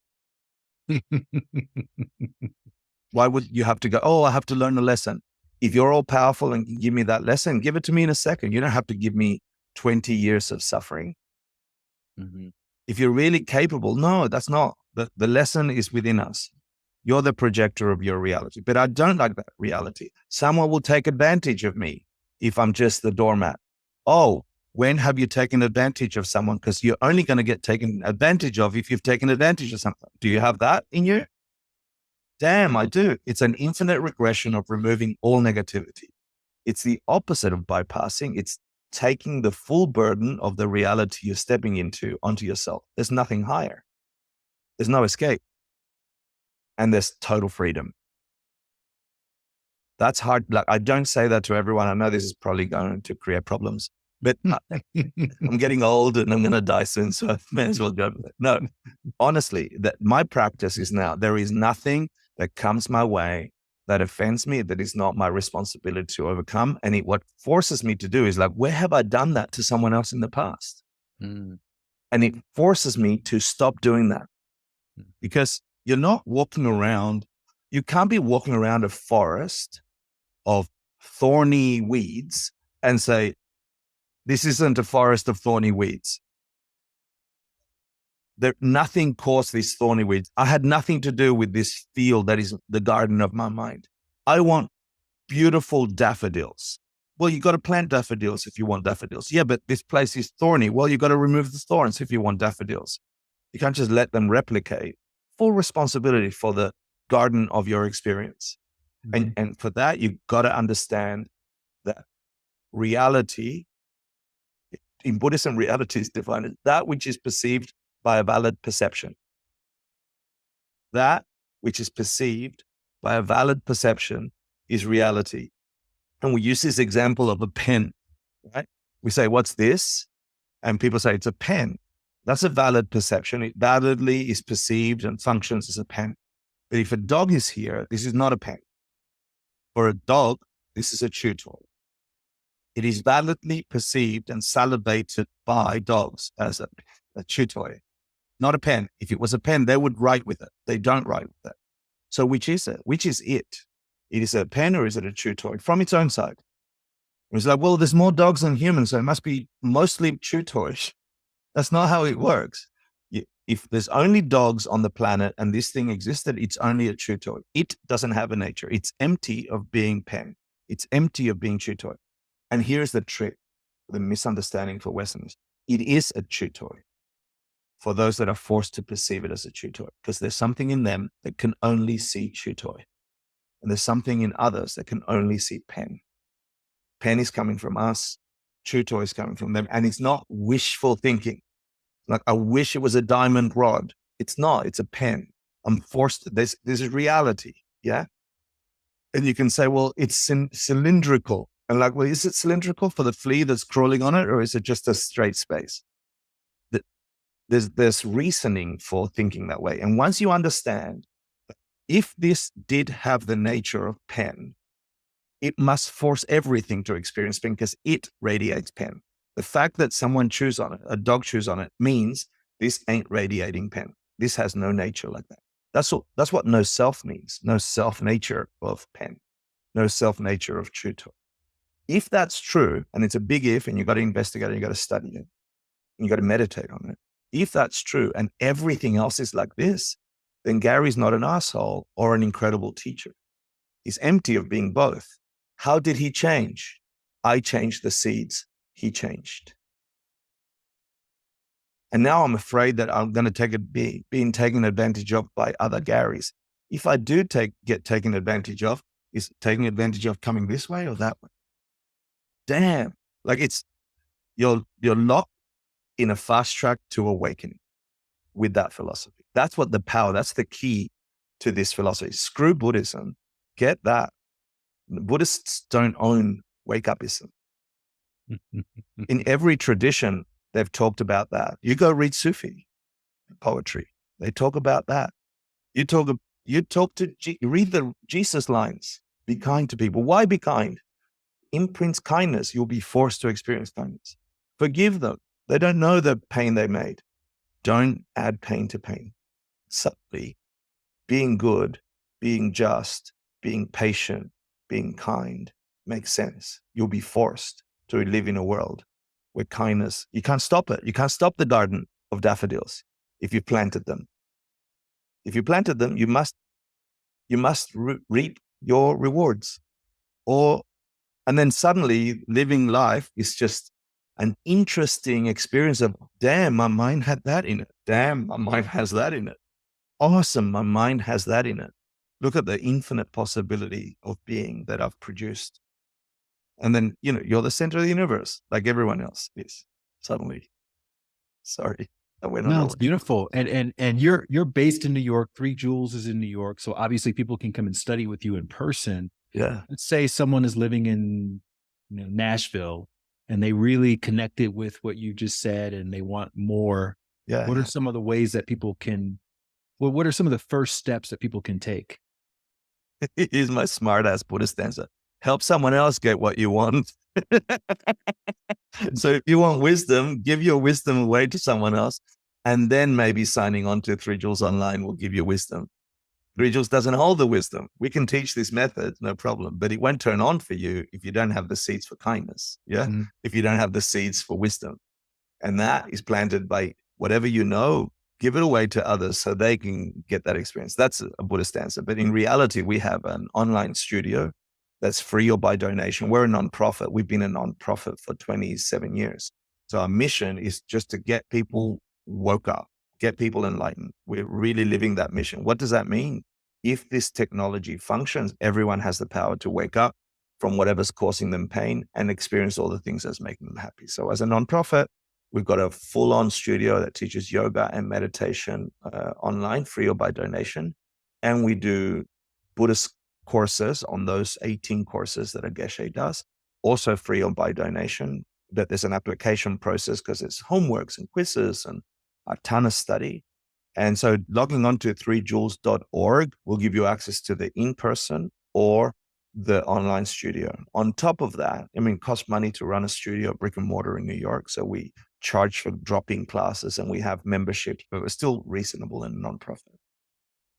Speaker 1: Why would you have to go, oh, I have to learn a lesson? If you're all powerful and can give me that lesson, give it to me in a second. You don't have to give me 20 years of suffering.
Speaker 3: Mm-hmm.
Speaker 1: If you're really capable, no, that's not. The lesson is within us. You're the projector of your reality. But I don't like that reality. Someone will take advantage of me if I'm just the doormat. Oh, when have you taken advantage of someone? Because you're only going to get taken advantage of if you've taken advantage of something. Do you have that in you? Damn, I do. It's an infinite regression of removing all negativity. It's the opposite of bypassing. It's taking the full burden of the reality you're stepping into onto yourself. There's nothing higher. There's no escape. And there's total freedom. That's hard. Like, I don't say that to everyone. I know this is probably going to create problems, but I'm getting old and I'm going to die soon, so I may as well go with it. No, honestly, that my practice is now, there is nothing that comes my way that offends me that is not my responsibility to overcome. And what forces me to do is like, where have I done that to someone else in the past?
Speaker 3: Mm.
Speaker 1: And it forces me to stop doing that, because you're not walking around, you can't be walking around a forest of thorny weeds and say, this isn't a forest of thorny weeds. Nothing caused these thorny weeds. I had nothing to do with this field that is the garden of my mind. I want beautiful daffodils. Well, you got to plant daffodils if you want daffodils. Yeah, but this place is thorny. Well, you got to remove the thorns if you want daffodils. You can't just let them replicate. Full responsibility for the garden of your experience. Mm-hmm. And for that, you've got to understand that reality, in Buddhism, reality is defined as that which is perceived by a valid perception. That which is perceived by a valid perception is reality. And we use this example of a pen, right? We say, what's this? And people say, it's a pen. That's a valid perception. It validly is perceived and functions as a pen. But if a dog is here, this is not a pen. For a dog, this is a chew toy. It is validly perceived and salivated by dogs as a chew toy, not a pen. If it was a pen, they would write with it. They don't write with it. So which is it? Which is it? It is a pen or is it a chew toy? From its own side. It's like, well, there's more dogs than humans, so it must be mostly chew toys. That's not how it works. If there's only dogs on the planet and this thing existed, it's only a chew toy. It doesn't have a nature. It's empty of being pen. It's empty of being chew toy. And here's the trick, the misunderstanding for Westerners. It is a chew toy for those that are forced to perceive it as a chew toy, because there's something in them that can only see chew toy. And there's something in others that can only see pen. Pen is coming from us. Chew toy is coming from them. And it's not wishful thinking. Like, I wish it was a diamond rod. It's not. It's a pen. I'm forced. This is reality. Yeah. And you can say, well, it's cylindrical. And like, well, is it cylindrical for the flea that's crawling on it, or is it just a straight space? There's reasoning for thinking that way. And once you understand, if this did have the nature of pen, it must force everything to experience pen because it radiates pen. The fact that someone chews on it, a dog chews on it, means this ain't radiating pen. This has no nature like that. That's what no self means. No self nature of pen. No self nature of chew toy. If that's true, and it's a big if, and you got to investigate it, you got to study it, and you got to meditate on it. If that's true, and everything else is like this, then Gary's not an asshole or an incredible teacher. He's empty of being both. How did he change? I changed the seeds. He changed. And now I'm afraid that I'm going to being taken advantage of by other Garys. If I do get taken advantage of, is taking advantage of coming this way or that way? Damn. Like, you're locked in a fast track to awakening with that philosophy. That's what that's the key to this philosophy. Screw Buddhism. Get that. Buddhists don't own wake-upism. In every tradition, they've talked about that. You go read Sufi poetry. They talk about that. You read the Jesus lines. Be kind to people. Why be kind? Imprints kindness. You'll be forced to experience kindness. Forgive them. They don't know the pain they made. Don't add pain to pain. Subtly being good, being just, being patient, being kind makes sense. You'll be forced to live in a world where kindness, you can't stop it. You can't stop the garden of daffodils if you planted them. If you planted them, you must reap your rewards. And then suddenly living life is just an interesting experience of, damn, my mind had that in it. Damn, my mind has that in it. Awesome, my mind has that in it. Look at the infinite possibility of being that I've produced. And then, you're the center of the universe, like everyone else is suddenly. Sorry, I went on.
Speaker 3: No, it's beautiful. And you're based in New York. 3 Jewels is in New York. So obviously people can come and study with you in person.
Speaker 1: Yeah.
Speaker 3: Let's say someone is living in Nashville and they really connected with what you just said and they want more.
Speaker 1: Yeah.
Speaker 3: What are some of the ways that people can, what are some of the first steps that people can take?
Speaker 1: Here's my smart ass Buddhist answer. Help someone else get what you want. So if you want wisdom, give your wisdom away to someone else. And then maybe signing on to 3 Jewels Online will give you wisdom. 3 Jewels doesn't hold the wisdom. We can teach this method, no problem. But it won't turn on for you if you don't have the seeds for kindness. Yeah. Mm-hmm. If you don't have the seeds for wisdom. And that is planted by whatever you know, give it away to others so they can get that experience. That's a Buddhist answer. But in reality, we have an online studio that's free or by donation. We're a nonprofit. We've been a nonprofit for 27 years. So our mission is just to get people woke up, get people enlightened. We're really living that mission. What does that mean? If this technology functions, everyone has the power to wake up from whatever's causing them pain and experience all the things that's making them happy. So as a nonprofit, we've got a full-on studio that teaches yoga and meditation online, free or by donation. And we do Buddhist courses on those 18 courses that a Geshe does, also free or by donation. But there's an application process because it's homeworks and quizzes and a ton of study. And so logging on to 3jewels.org will give you access to the in-person or the online studio. On top of that, it costs money to run a studio, brick and mortar in New York. So we charge for drop-in classes and we have memberships, but we're still reasonable and nonprofit.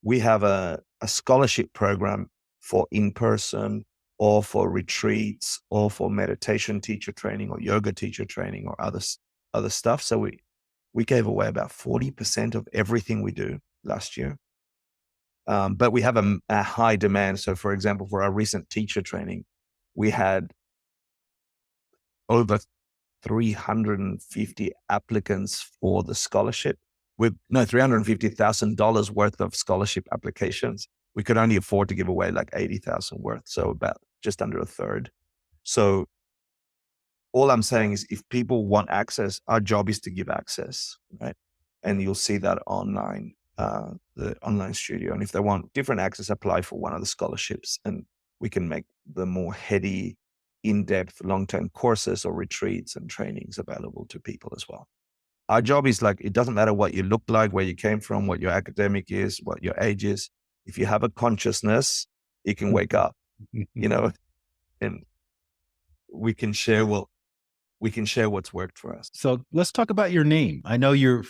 Speaker 1: We have a scholarship program for in-person or for retreats or for meditation teacher training or yoga teacher training or other stuff. So we gave away about 40% of everything we do last year. But we have a high demand. So for example, for our recent teacher training, we had over 350 applicants for the scholarship with $350,000 worth of scholarship applications. We could only afford to give away like 80,000 worth. So about just under a third. So all I'm saying is if people want access, our job is to give access, right? And you'll see that online, the online studio. And if they want different access, apply for one of the scholarships and we can make the more heady, in-depth, long-term courses or retreats and trainings available to people as well. Our job is it doesn't matter what you look like, where you came from, what your academic is, what your age is. If you have a consciousness, you can wake up, and we can share what's worked for us.
Speaker 3: So let's talk about your name. I know you're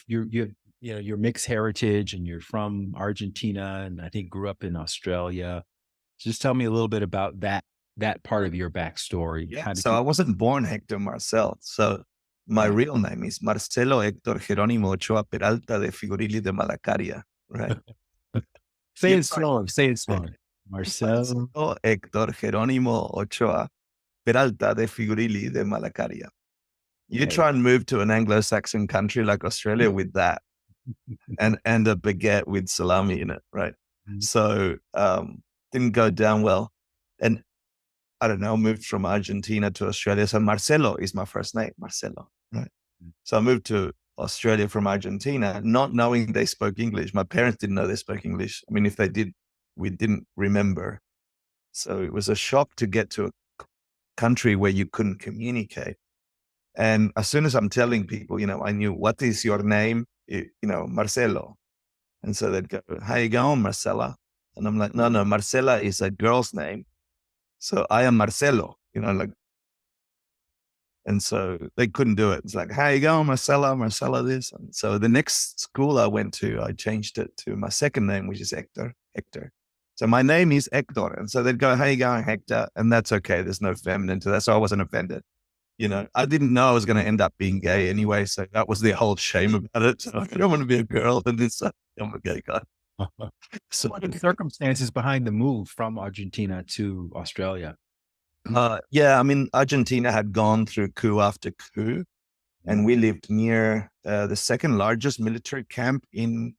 Speaker 3: mixed heritage and you're from Argentina and I think grew up in Australia. Just tell me a little bit about that part of your backstory.
Speaker 1: Yeah. So I wasn't born Hector Marcel. So my real name is Marcelo Hector Jerónimo Ochoa Peralta de Figurilli de Malacaria, right?
Speaker 3: Say it slow. Marcel
Speaker 1: Hector Jerónimo Ochoa Peralta de Figurilli de Malacaria. You try and move to an Anglo-Saxon country like Australia with that and a baguette with salami in it, right? Mm-hmm. So didn't go down well. And I don't know, moved from Argentina to Australia. So Marcelo is my first name, Marcelo, right? Mm-hmm. So I moved to Australia from Argentina, not knowing they spoke English. My parents didn't know they spoke English. If they did, we didn't remember. So it was a shock to get to a country where you couldn't communicate. And as soon as I'm telling people, I knew, what is your name? Marcelo. And so they'd go, how you going, Marcela? And I'm like, no, Marcela is a girl's name. So I am Marcelo, and so they couldn't do it. It's like, how you going, Marcela this. And so the next school I went to, I changed it to my second name, which is Hector Hector. So my name is Hector. And so they'd go, how you going, Hector? And that's okay. There's no feminine to that. So I wasn't offended. I didn't know I was going to end up being gay anyway. So that was the whole shame about it. So I don't want to be a girl and this, I'm a gay guy.
Speaker 3: So what are the circumstances behind the move from Argentina to Australia?
Speaker 1: Yeah, I mean, Argentina had gone through coup after coup, and we lived near the second largest military camp in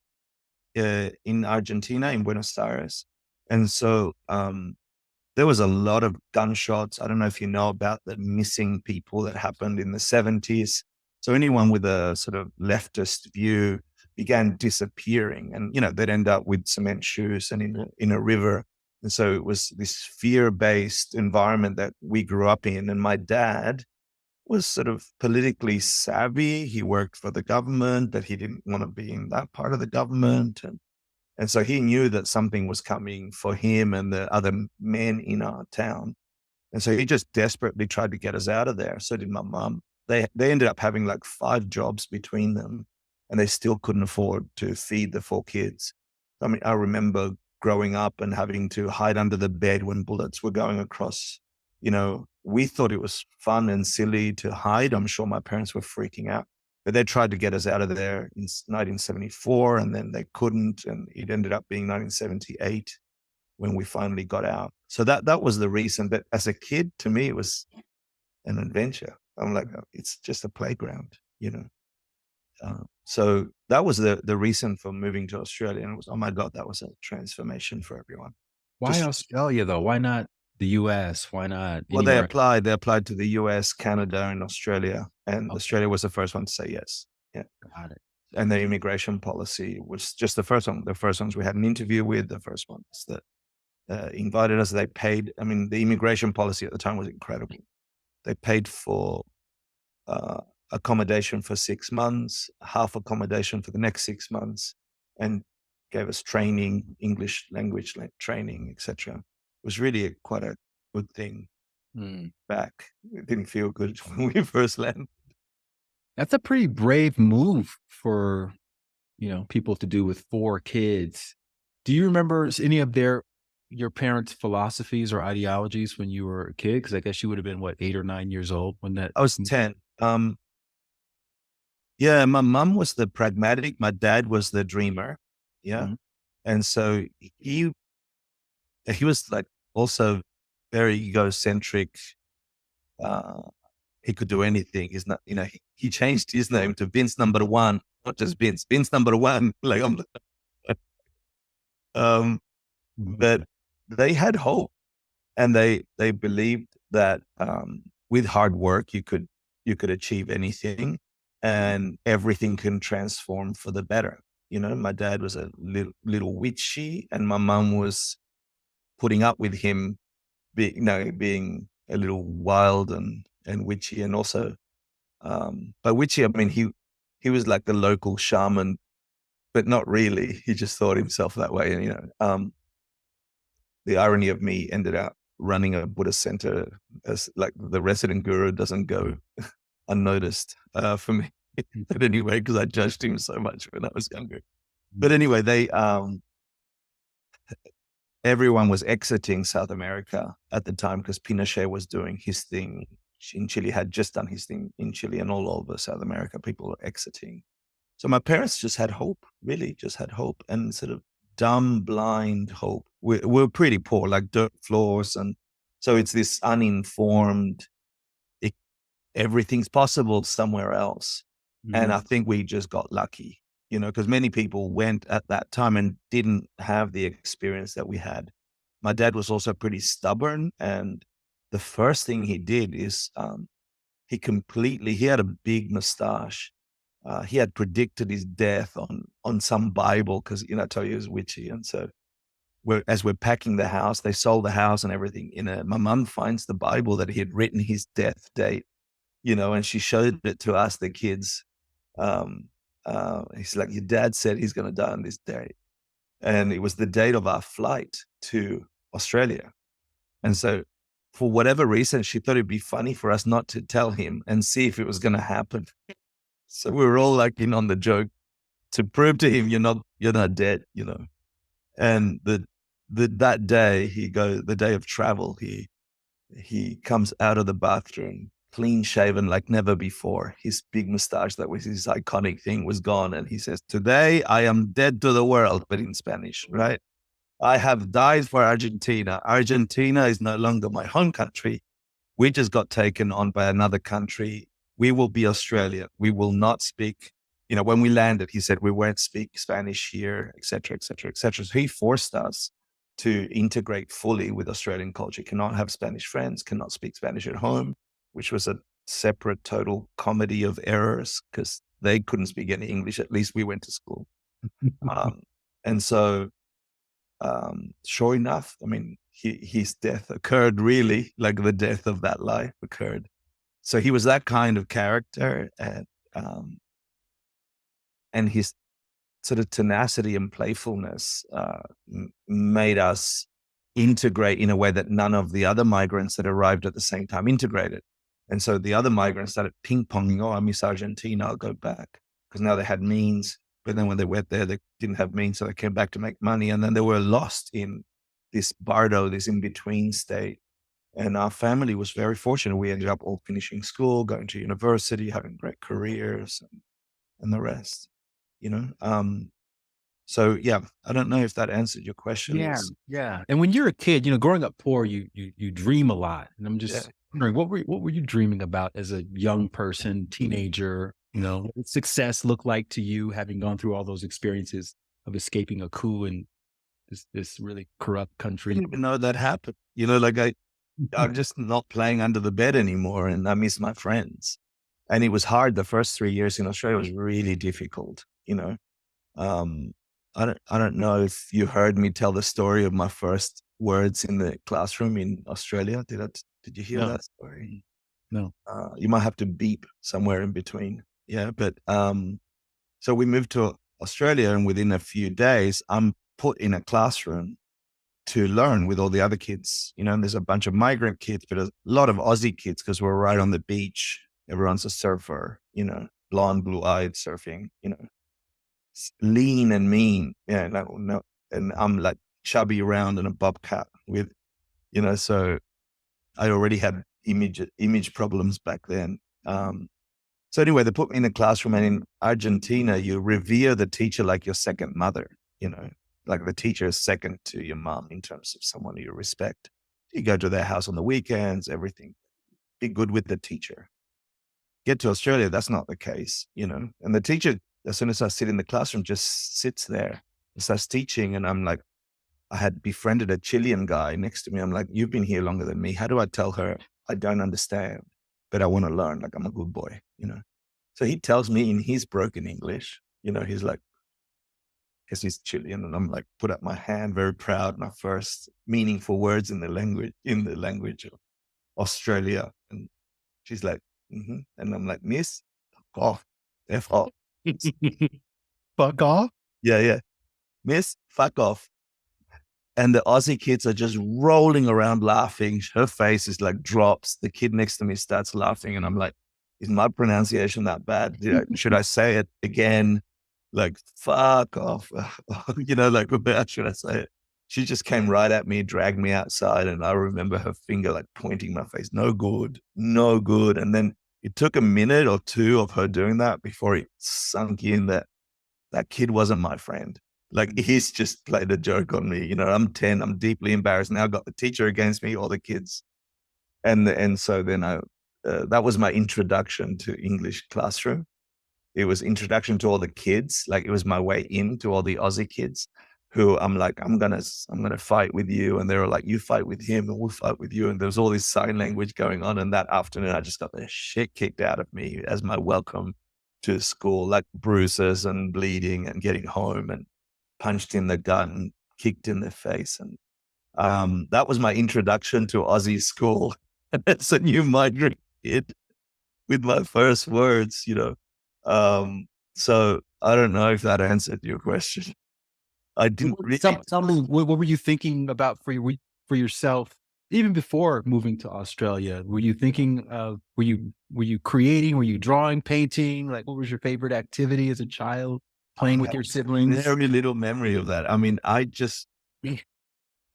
Speaker 1: Argentina, in Buenos Aires. And so there was a lot of gunshots. I don't know if you know about the missing people that happened in the 70s. So anyone with a sort of leftist view began disappearing, and they'd end up with cement shoes and in a river. And so it was this fear-based environment that we grew up in. And my dad was sort of politically savvy. He worked for the government, but he didn't want to be in that part of the government. And so he knew that something was coming for him and the other men in our town. And so he just desperately tried to get us out of there. So did my mom. They ended up having like 5 jobs between them, and they still couldn't afford to feed the 4 kids. I mean, I remember growing up and having to hide under the bed when bullets were going across. We thought it was fun and silly to hide. I'm sure my parents were freaking out. But they tried to get us out of there in 1974, and then they couldn't, and it ended up being 1978 when we finally got out. So that was the reason. But as a kid, to me, it was an adventure. I'm like, oh, it's just a playground, So that was the reason for moving to Australia, and it was, oh my God, that was a transformation for everyone.
Speaker 3: Why Australia though? Why not the U.S.? Why not?
Speaker 1: Well, they applied to the U.S., Canada, and Australia, and Australia was the first one to say yes. Yeah,
Speaker 3: got it.
Speaker 1: And the immigration policy was just the first one. The first ones we had an interview with, the first ones that invited us. They paid. I mean, the immigration policy at the time was incredible. They paid for accommodation for 6 months, half accommodation for the next 6 months, and gave us training, English language training, etc. It was really quite a good thing back. It didn't feel good when we first landed.
Speaker 3: That's a pretty brave move for, people to do with 4 kids. Do you remember any of your parents' philosophies or ideologies when you were a kid? Because I guess you would have been, 8 or 9 years old when that...
Speaker 1: I was 10. Yeah, my mom was the pragmatic. My dad was the dreamer. Yeah. Mm-hmm. And so he was like also very egocentric. He could do anything. He's not, he changed his name to Vince number 1, not just Vince number 1. Like, but they had hope, and they believed that with hard work you could achieve anything, and everything can transform for the better. My dad was a little witchy, and my mom was putting up with him being a little wild and witchy, and also by witchy I mean he was like the local shaman, but not really. He just thought himself that way. And the irony of me ended up running a Buddhist center as like the resident guru doesn't go unnoticed for me. But anyway, because I judged him so much when I was younger. But anyway, everyone was exiting South America at the time because Pinochet was doing his thing in Chile, had just done his thing in Chile, and all over South America, people were exiting. So my parents just had hope, really just had hope, and sort of dumb, blind hope. We're pretty poor, like dirt floors. And so it's this uninformed, everything's possible somewhere else. Mm-hmm. And I think we just got lucky, because many people went at that time and didn't have the experience that we had. My dad was also pretty stubborn. And the first thing he did is he had a big mustache. He had predicted his death on some Bible because, I tell you, he was witchy. And so as we're packing the house, they sold the house and everything. My mom finds the Bible that he had written his death date, and she showed it to us, the kids. He's like, your dad said he's going to die on this date. And it was the date of our flight to Australia. And so for whatever reason, she thought it'd be funny for us not to tell him and see if it was going to happen. So we were all like in on the joke to prove to him, you're not dead, And that day the day of travel, he comes out of the bathroom, clean shaven like never before. His big mustache, that was his iconic thing, was gone. And he says, "Today I am dead to the world," but in Spanish, right? "I have died for Argentina. Argentina is no longer my home country. We just got taken on by another country. We will be Australian. We will not speak." When we landed, he said, "We won't speak Spanish here," et cetera, et cetera, et cetera. So he forced us to integrate fully with Australian culture. Cannot have Spanish friends, cannot speak Spanish at home, which was a separate total comedy of errors because they couldn't speak any English. At least we went to school. And so, sure enough, I mean, his death occurred really, like the death of that life occurred. So he was that kind of character, and his sort of tenacity and playfulness made us integrate in a way that none of the other migrants that arrived at the same time integrated. And so the other migrants started ping-ponging, "Oh, I miss Argentina, I'll go back." Because now they had means, but then when they went there, they didn't have means, so they came back to make money. And then they were lost in this bardo, this in-between state. And our family was very fortunate. We ended up all finishing school, going to university, having great careers, and the rest. So yeah, I don't know if that answered your question.
Speaker 3: Yeah. And when you're a kid, growing up poor, you dream a lot. And I'm just wondering, what were you dreaming about as a young person, teenager? What did success look like to you, having gone through all those experiences of escaping a coup in this really corrupt country?
Speaker 1: I didn't even know that happened. I'm just not playing under the bed anymore, and I miss my friends. And it was hard. The first 3 years in Australia was really difficult. I don't know if you heard me tell the story of my first words in the classroom in Australia. Did you hear that story?
Speaker 3: No.
Speaker 1: You might have to beep somewhere in between. Yeah, but so we moved to Australia, and within a few days, I'm put in a classroom to learn with all the other kids. And there's a bunch of migrant kids, but a lot of Aussie kids because we're right on the beach. Everyone's a surfer, blonde, blue-eyed surfing, lean and mean. Yeah, no. And I'm like chubby, round, and a bobcat with, so I already had image problems back then. So anyway, they put me in a classroom, and in Argentina, you revere the teacher like your second mother, like the teacher is second to your mom in terms of someone you respect. You go to their house on the weekends, everything. Be good with the teacher. Get to Australia, that's not the case, and the teacher, as soon as I sit in the classroom, just sits there and starts teaching. And I'm like, I had befriended a Chilean guy next to me. I'm like, "You've been here longer than me. How do I tell her I don't understand, but I want to learn? Like, I'm a good boy, So he tells me in his broken English, he's like, because he's Chilean, and I'm like, put up my hand, very proud, my first meaningful words in the language of Australia. And she's like, and I'm like, "Miss, fuck off, F off."
Speaker 3: Fuck off?
Speaker 1: Yeah. "Miss, fuck off." And the Aussie kids are just rolling around laughing. Her face is like drops. The kid next to me starts laughing. And I'm like, is my pronunciation that bad? Should I say it again? Like, fuck off. Like, how should I say it? She just came right at me, dragged me outside. And I remember her finger like pointing my face. No good, no good. And then it took a minute or two of her doing that before it sunk in that kid wasn't my friend. Like, he's just played a joke on me. I'm 10, I'm deeply embarrassed. Now I've got the teacher against me, all the kids. And so then that was my introduction to English classroom. It was introduction to all the kids. Like, it was my way into all the Aussie kids who I'm like, I'm going to fight with you. And they were like, "You fight with him and we'll fight with you." And there was all this sign language going on. And that afternoon, I just got the shit kicked out of me as my welcome to school, like bruises and bleeding and getting home and punched in the gut and kicked in the face. And that was my introduction to Aussie school. And it's a new migrant kid with my first words, So I don't know if that answered your question. I didn't really.
Speaker 3: Tell me, what were you thinking about for yourself, even before moving to Australia? Were you thinking of, were you creating, were you drawing, painting? Like, what was your favorite activity as a child? playing with your siblings.
Speaker 1: Very little memory of that. I mean, I just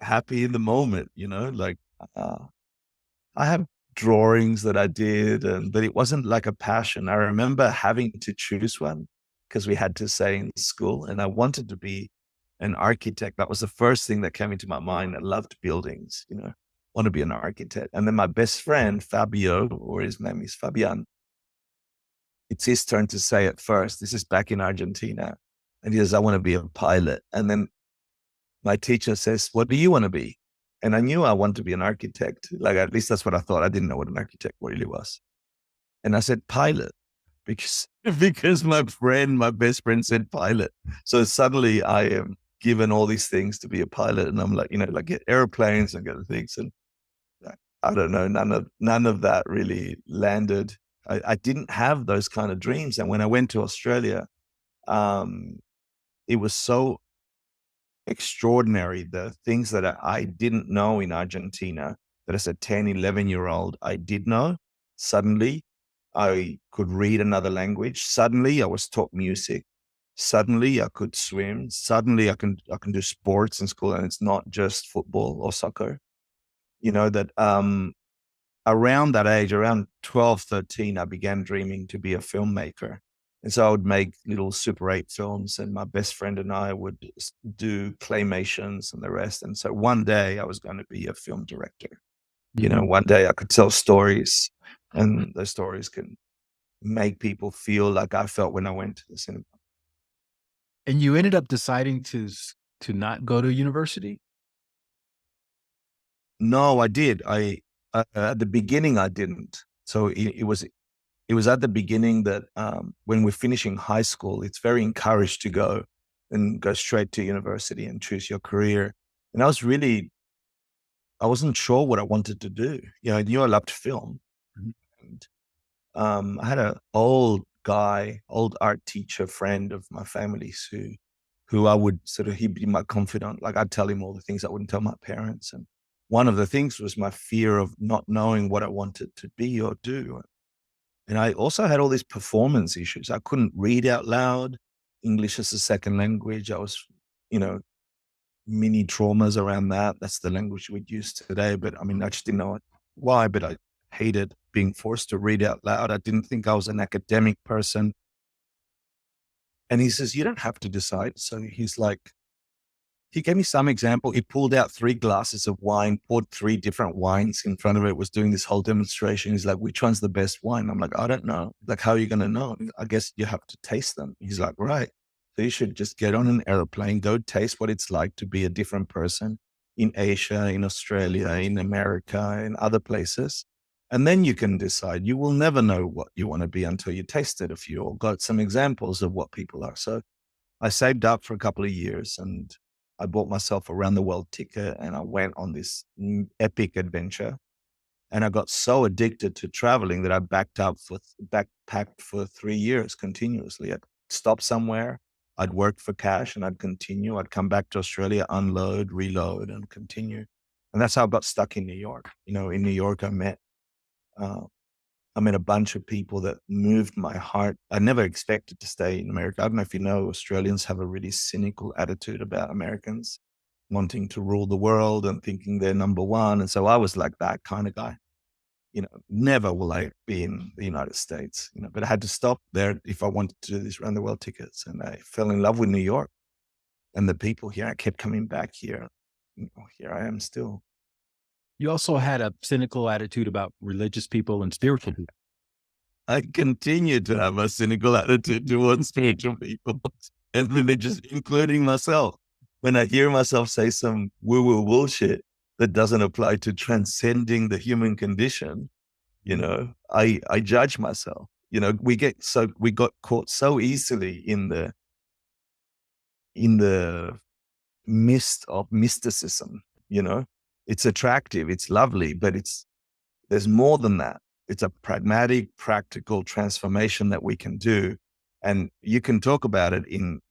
Speaker 1: happy in the moment, like I have drawings that I did, but it wasn't like a passion. I remember having to choose one because we had to say in school, and I wanted to be an architect. That was the first thing that came into my mind. I loved buildings, want to be an architect. And then my best friend, Fabio, or his name is Fabian, it's his turn to say it first. This is back in Argentina. And he says, I want to be a pilot. And then my teacher says, what do you want to be? And I knew I wanted to be an architect. Like, at least that's what I thought. I didn't know what an architect really was. And I said, pilot, because my best friend said pilot. So suddenly I am given all these things to be a pilot. And I'm like, like get airplanes and get things. And I don't know, none of that really landed. I didn't have those kind of dreams. And when I went to Australia, it was so extraordinary. The things that I didn't know in Argentina, that as a 10, 11-year-old, I did know. Suddenly, I could read another language. Suddenly, I was taught music. Suddenly, I could swim. Suddenly, I can do sports in school, and it's not just football or soccer. Around that age, around 12, 13, I began dreaming to be a filmmaker. And so I would make little Super 8 films, and my best friend and I would do claymations and the rest. And so one day I was going to be a film director. One day I could tell stories, and those stories can make people feel like I felt when I went to the cinema.
Speaker 3: And you ended up deciding to not go to university?
Speaker 1: No, I did. At the beginning, I didn't. So it was at the beginning that when we're finishing high school, it's very encouraged to go straight to university and choose your career. And I wasn't sure what I wanted to do. I knew I loved film. And I had an old art teacher friend of my family's who I would he'd be my confidant. Like, I'd tell him all the things I wouldn't tell my parents. And one of the things was my fear of not knowing what I wanted to be or do. And I also had all these performance issues. I couldn't read out loud. English as a second language. I was, mini traumas around that. That's the language we'd use today. But I mean, I just didn't know why, but I hated being forced to read out loud. I didn't think I was an academic person. And he says, you don't have to decide. So he gave me some example. He pulled out 3 glasses of wine, poured 3 different wines in front of it, was doing this whole demonstration. He's like, which one's the best wine? I'm like, I don't know. Like, how are you going to know? I guess you have to taste them. He's like, right. So you should just get on an airplane, go taste what it's like to be a different person in Asia, in Australia, in America, in other places. And then you can decide. You will never know what you want to be until you tasted a few or got some examples of what people are. So I saved up for a couple of years, and I bought myself a round the world ticket, and I went on this epic adventure. And I got so addicted to traveling that I backpacked for 3 years continuously. I'd stop somewhere, I'd work for cash, and I'd continue. I'd come back to Australia, unload, reload, and continue. And that's how I got stuck in New York. In New York, I met a bunch of people that moved my heart. I never expected to stay in America. I don't know if you know, Australians have a really cynical attitude about Americans, wanting to rule the world and thinking they're number one. And so I was like that kind of guy. Never will I be in the United States, but I had to stop there if I wanted to do these round the world tickets. And I fell in love with New York and the people here. I kept coming back here. Here I am still.
Speaker 3: You also had a cynical attitude about religious people and spiritual people.
Speaker 1: I continue to have a cynical attitude towards spiritual people and religious, including myself. When I hear myself say some woo-woo bullshit that doesn't apply to transcending the human condition, I judge myself. We got caught so easily in the mist of mysticism. It's attractive, it's lovely, but there's more than that. It's a pragmatic, practical transformation that we can do. And you can talk about it in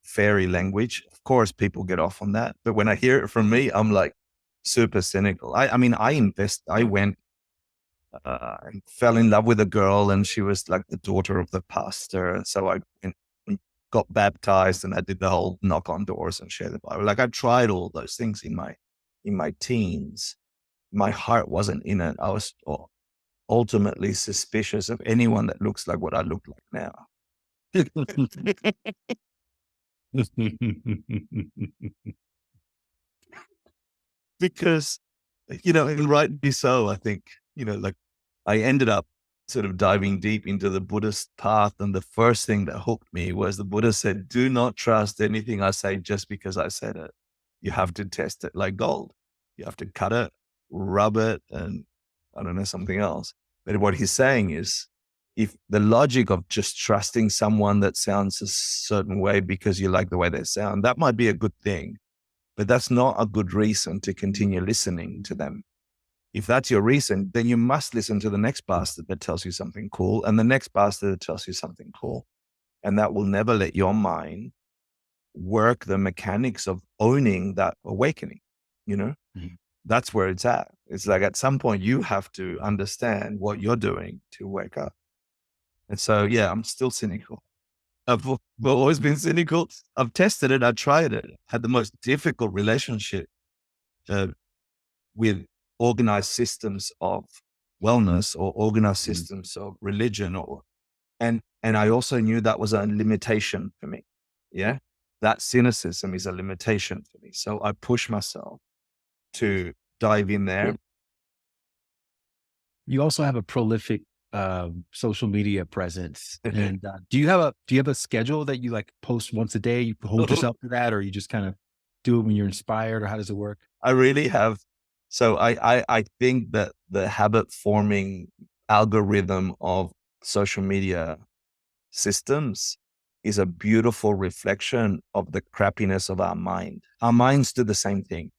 Speaker 1: fairy language. Of course, people get off on that. But when I hear it from me, I'm like super cynical. I fell in love with a girl, and she was like the daughter of the pastor. And so I got baptized and I did the whole knock on doors and share the Bible. Like I tried all those things in my teens. My heart wasn't in it. I was ultimately suspicious of anyone that looks like what I look like now. Because, and rightly so, I think, like I ended up sort of diving deep into the Buddhist path. And the first thing that hooked me was the Buddha said, do not trust anything I say just because I said it. You have to test it like gold. You have to cut it, rub it, and I don't know, something else. But what he's saying is, if the logic of just trusting someone that sounds a certain way because you like the way they sound, that might be a good thing, but that's not a good reason to continue listening to them. If that's your reason, then you must listen to the next bastard that tells you something cool and the next bastard that tells you something cool. And that will never let your mind work the mechanics of owning that awakening, Mm-hmm. That's where it's at. It's like at some point you have to understand what you're doing to wake up. And so, yeah, I'm still cynical. I've always been cynical. I've tested it. I tried it. Had the most difficult relationship with organized systems of wellness or organized systems of religion, and I also knew that was a limitation for me. Yeah. That cynicism is a limitation for me. So I push myself to dive in there.
Speaker 3: You also have a prolific social media presence. And do you have a schedule that you like post once a day? You hold yourself to that, or you just kind of do it when you're inspired, or how does it work?
Speaker 1: I really have. So I think that the habit forming algorithm of social media systems is a beautiful reflection of the crappiness of our mind. Our minds do the same thing.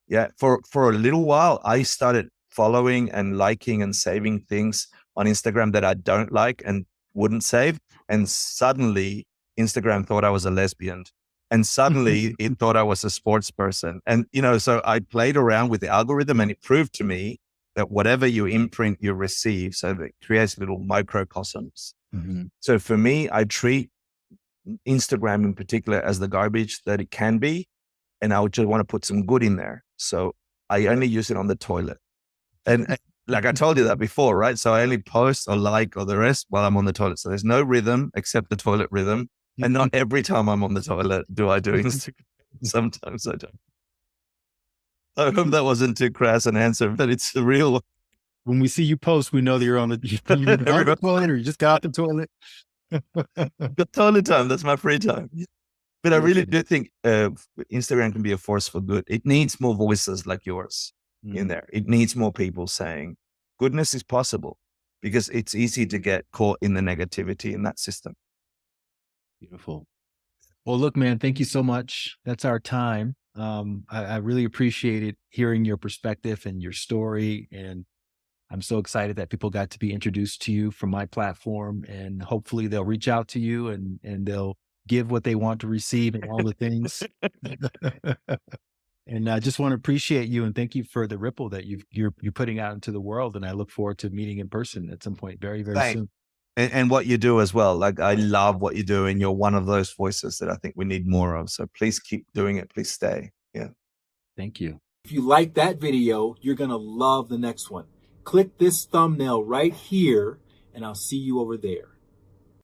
Speaker 1: Yeah. For a little while, I started following and liking and saving things on Instagram that I don't like and wouldn't save. And suddenly Instagram thought I was a lesbian. And suddenly it thought I was a sports person. And, so I played around with the algorithm and it proved to me that whatever you imprint, you receive. So it creates little microcosms. Mm-hmm. So for me, I treat Instagram in particular as the garbage that it can be. And I would just want to put some good in there. So I only use it on the toilet. And like I told you that before, right? So I only post or like or the rest while I'm on the toilet. So there's no rhythm except the toilet rhythm. And not every time I'm on the toilet do I do Instagram. Sometimes I don't. I hope that wasn't too crass an answer, but it's the real.
Speaker 3: When we see you post, we know that you're on the toilet or you just got out the toilet.
Speaker 1: Got toilet time. That's my free time. But I really do think Instagram can be a force for good. It needs more voices like yours in there. It needs more people saying goodness is possible, because it's easy to get caught in the negativity in that system.
Speaker 3: Beautiful. Well, look, man, thank you so much. That's our time. I really appreciated hearing your perspective and your story. And I'm so excited that people got to be introduced to you from my platform, and hopefully they'll reach out to you and they'll give what they want to receive and all the things. And I just want to appreciate you and thank you for the ripple that you're putting out into the world. And I look forward to meeting in person at some point very, very soon.
Speaker 1: And what you do as well. Like, I love what you do, and you're one of those voices that I think we need more of. So please keep doing it. Please stay. Yeah.
Speaker 3: Thank you.
Speaker 2: If you like that video, you're going to love the next one. Click this thumbnail right here, and I'll see you over there.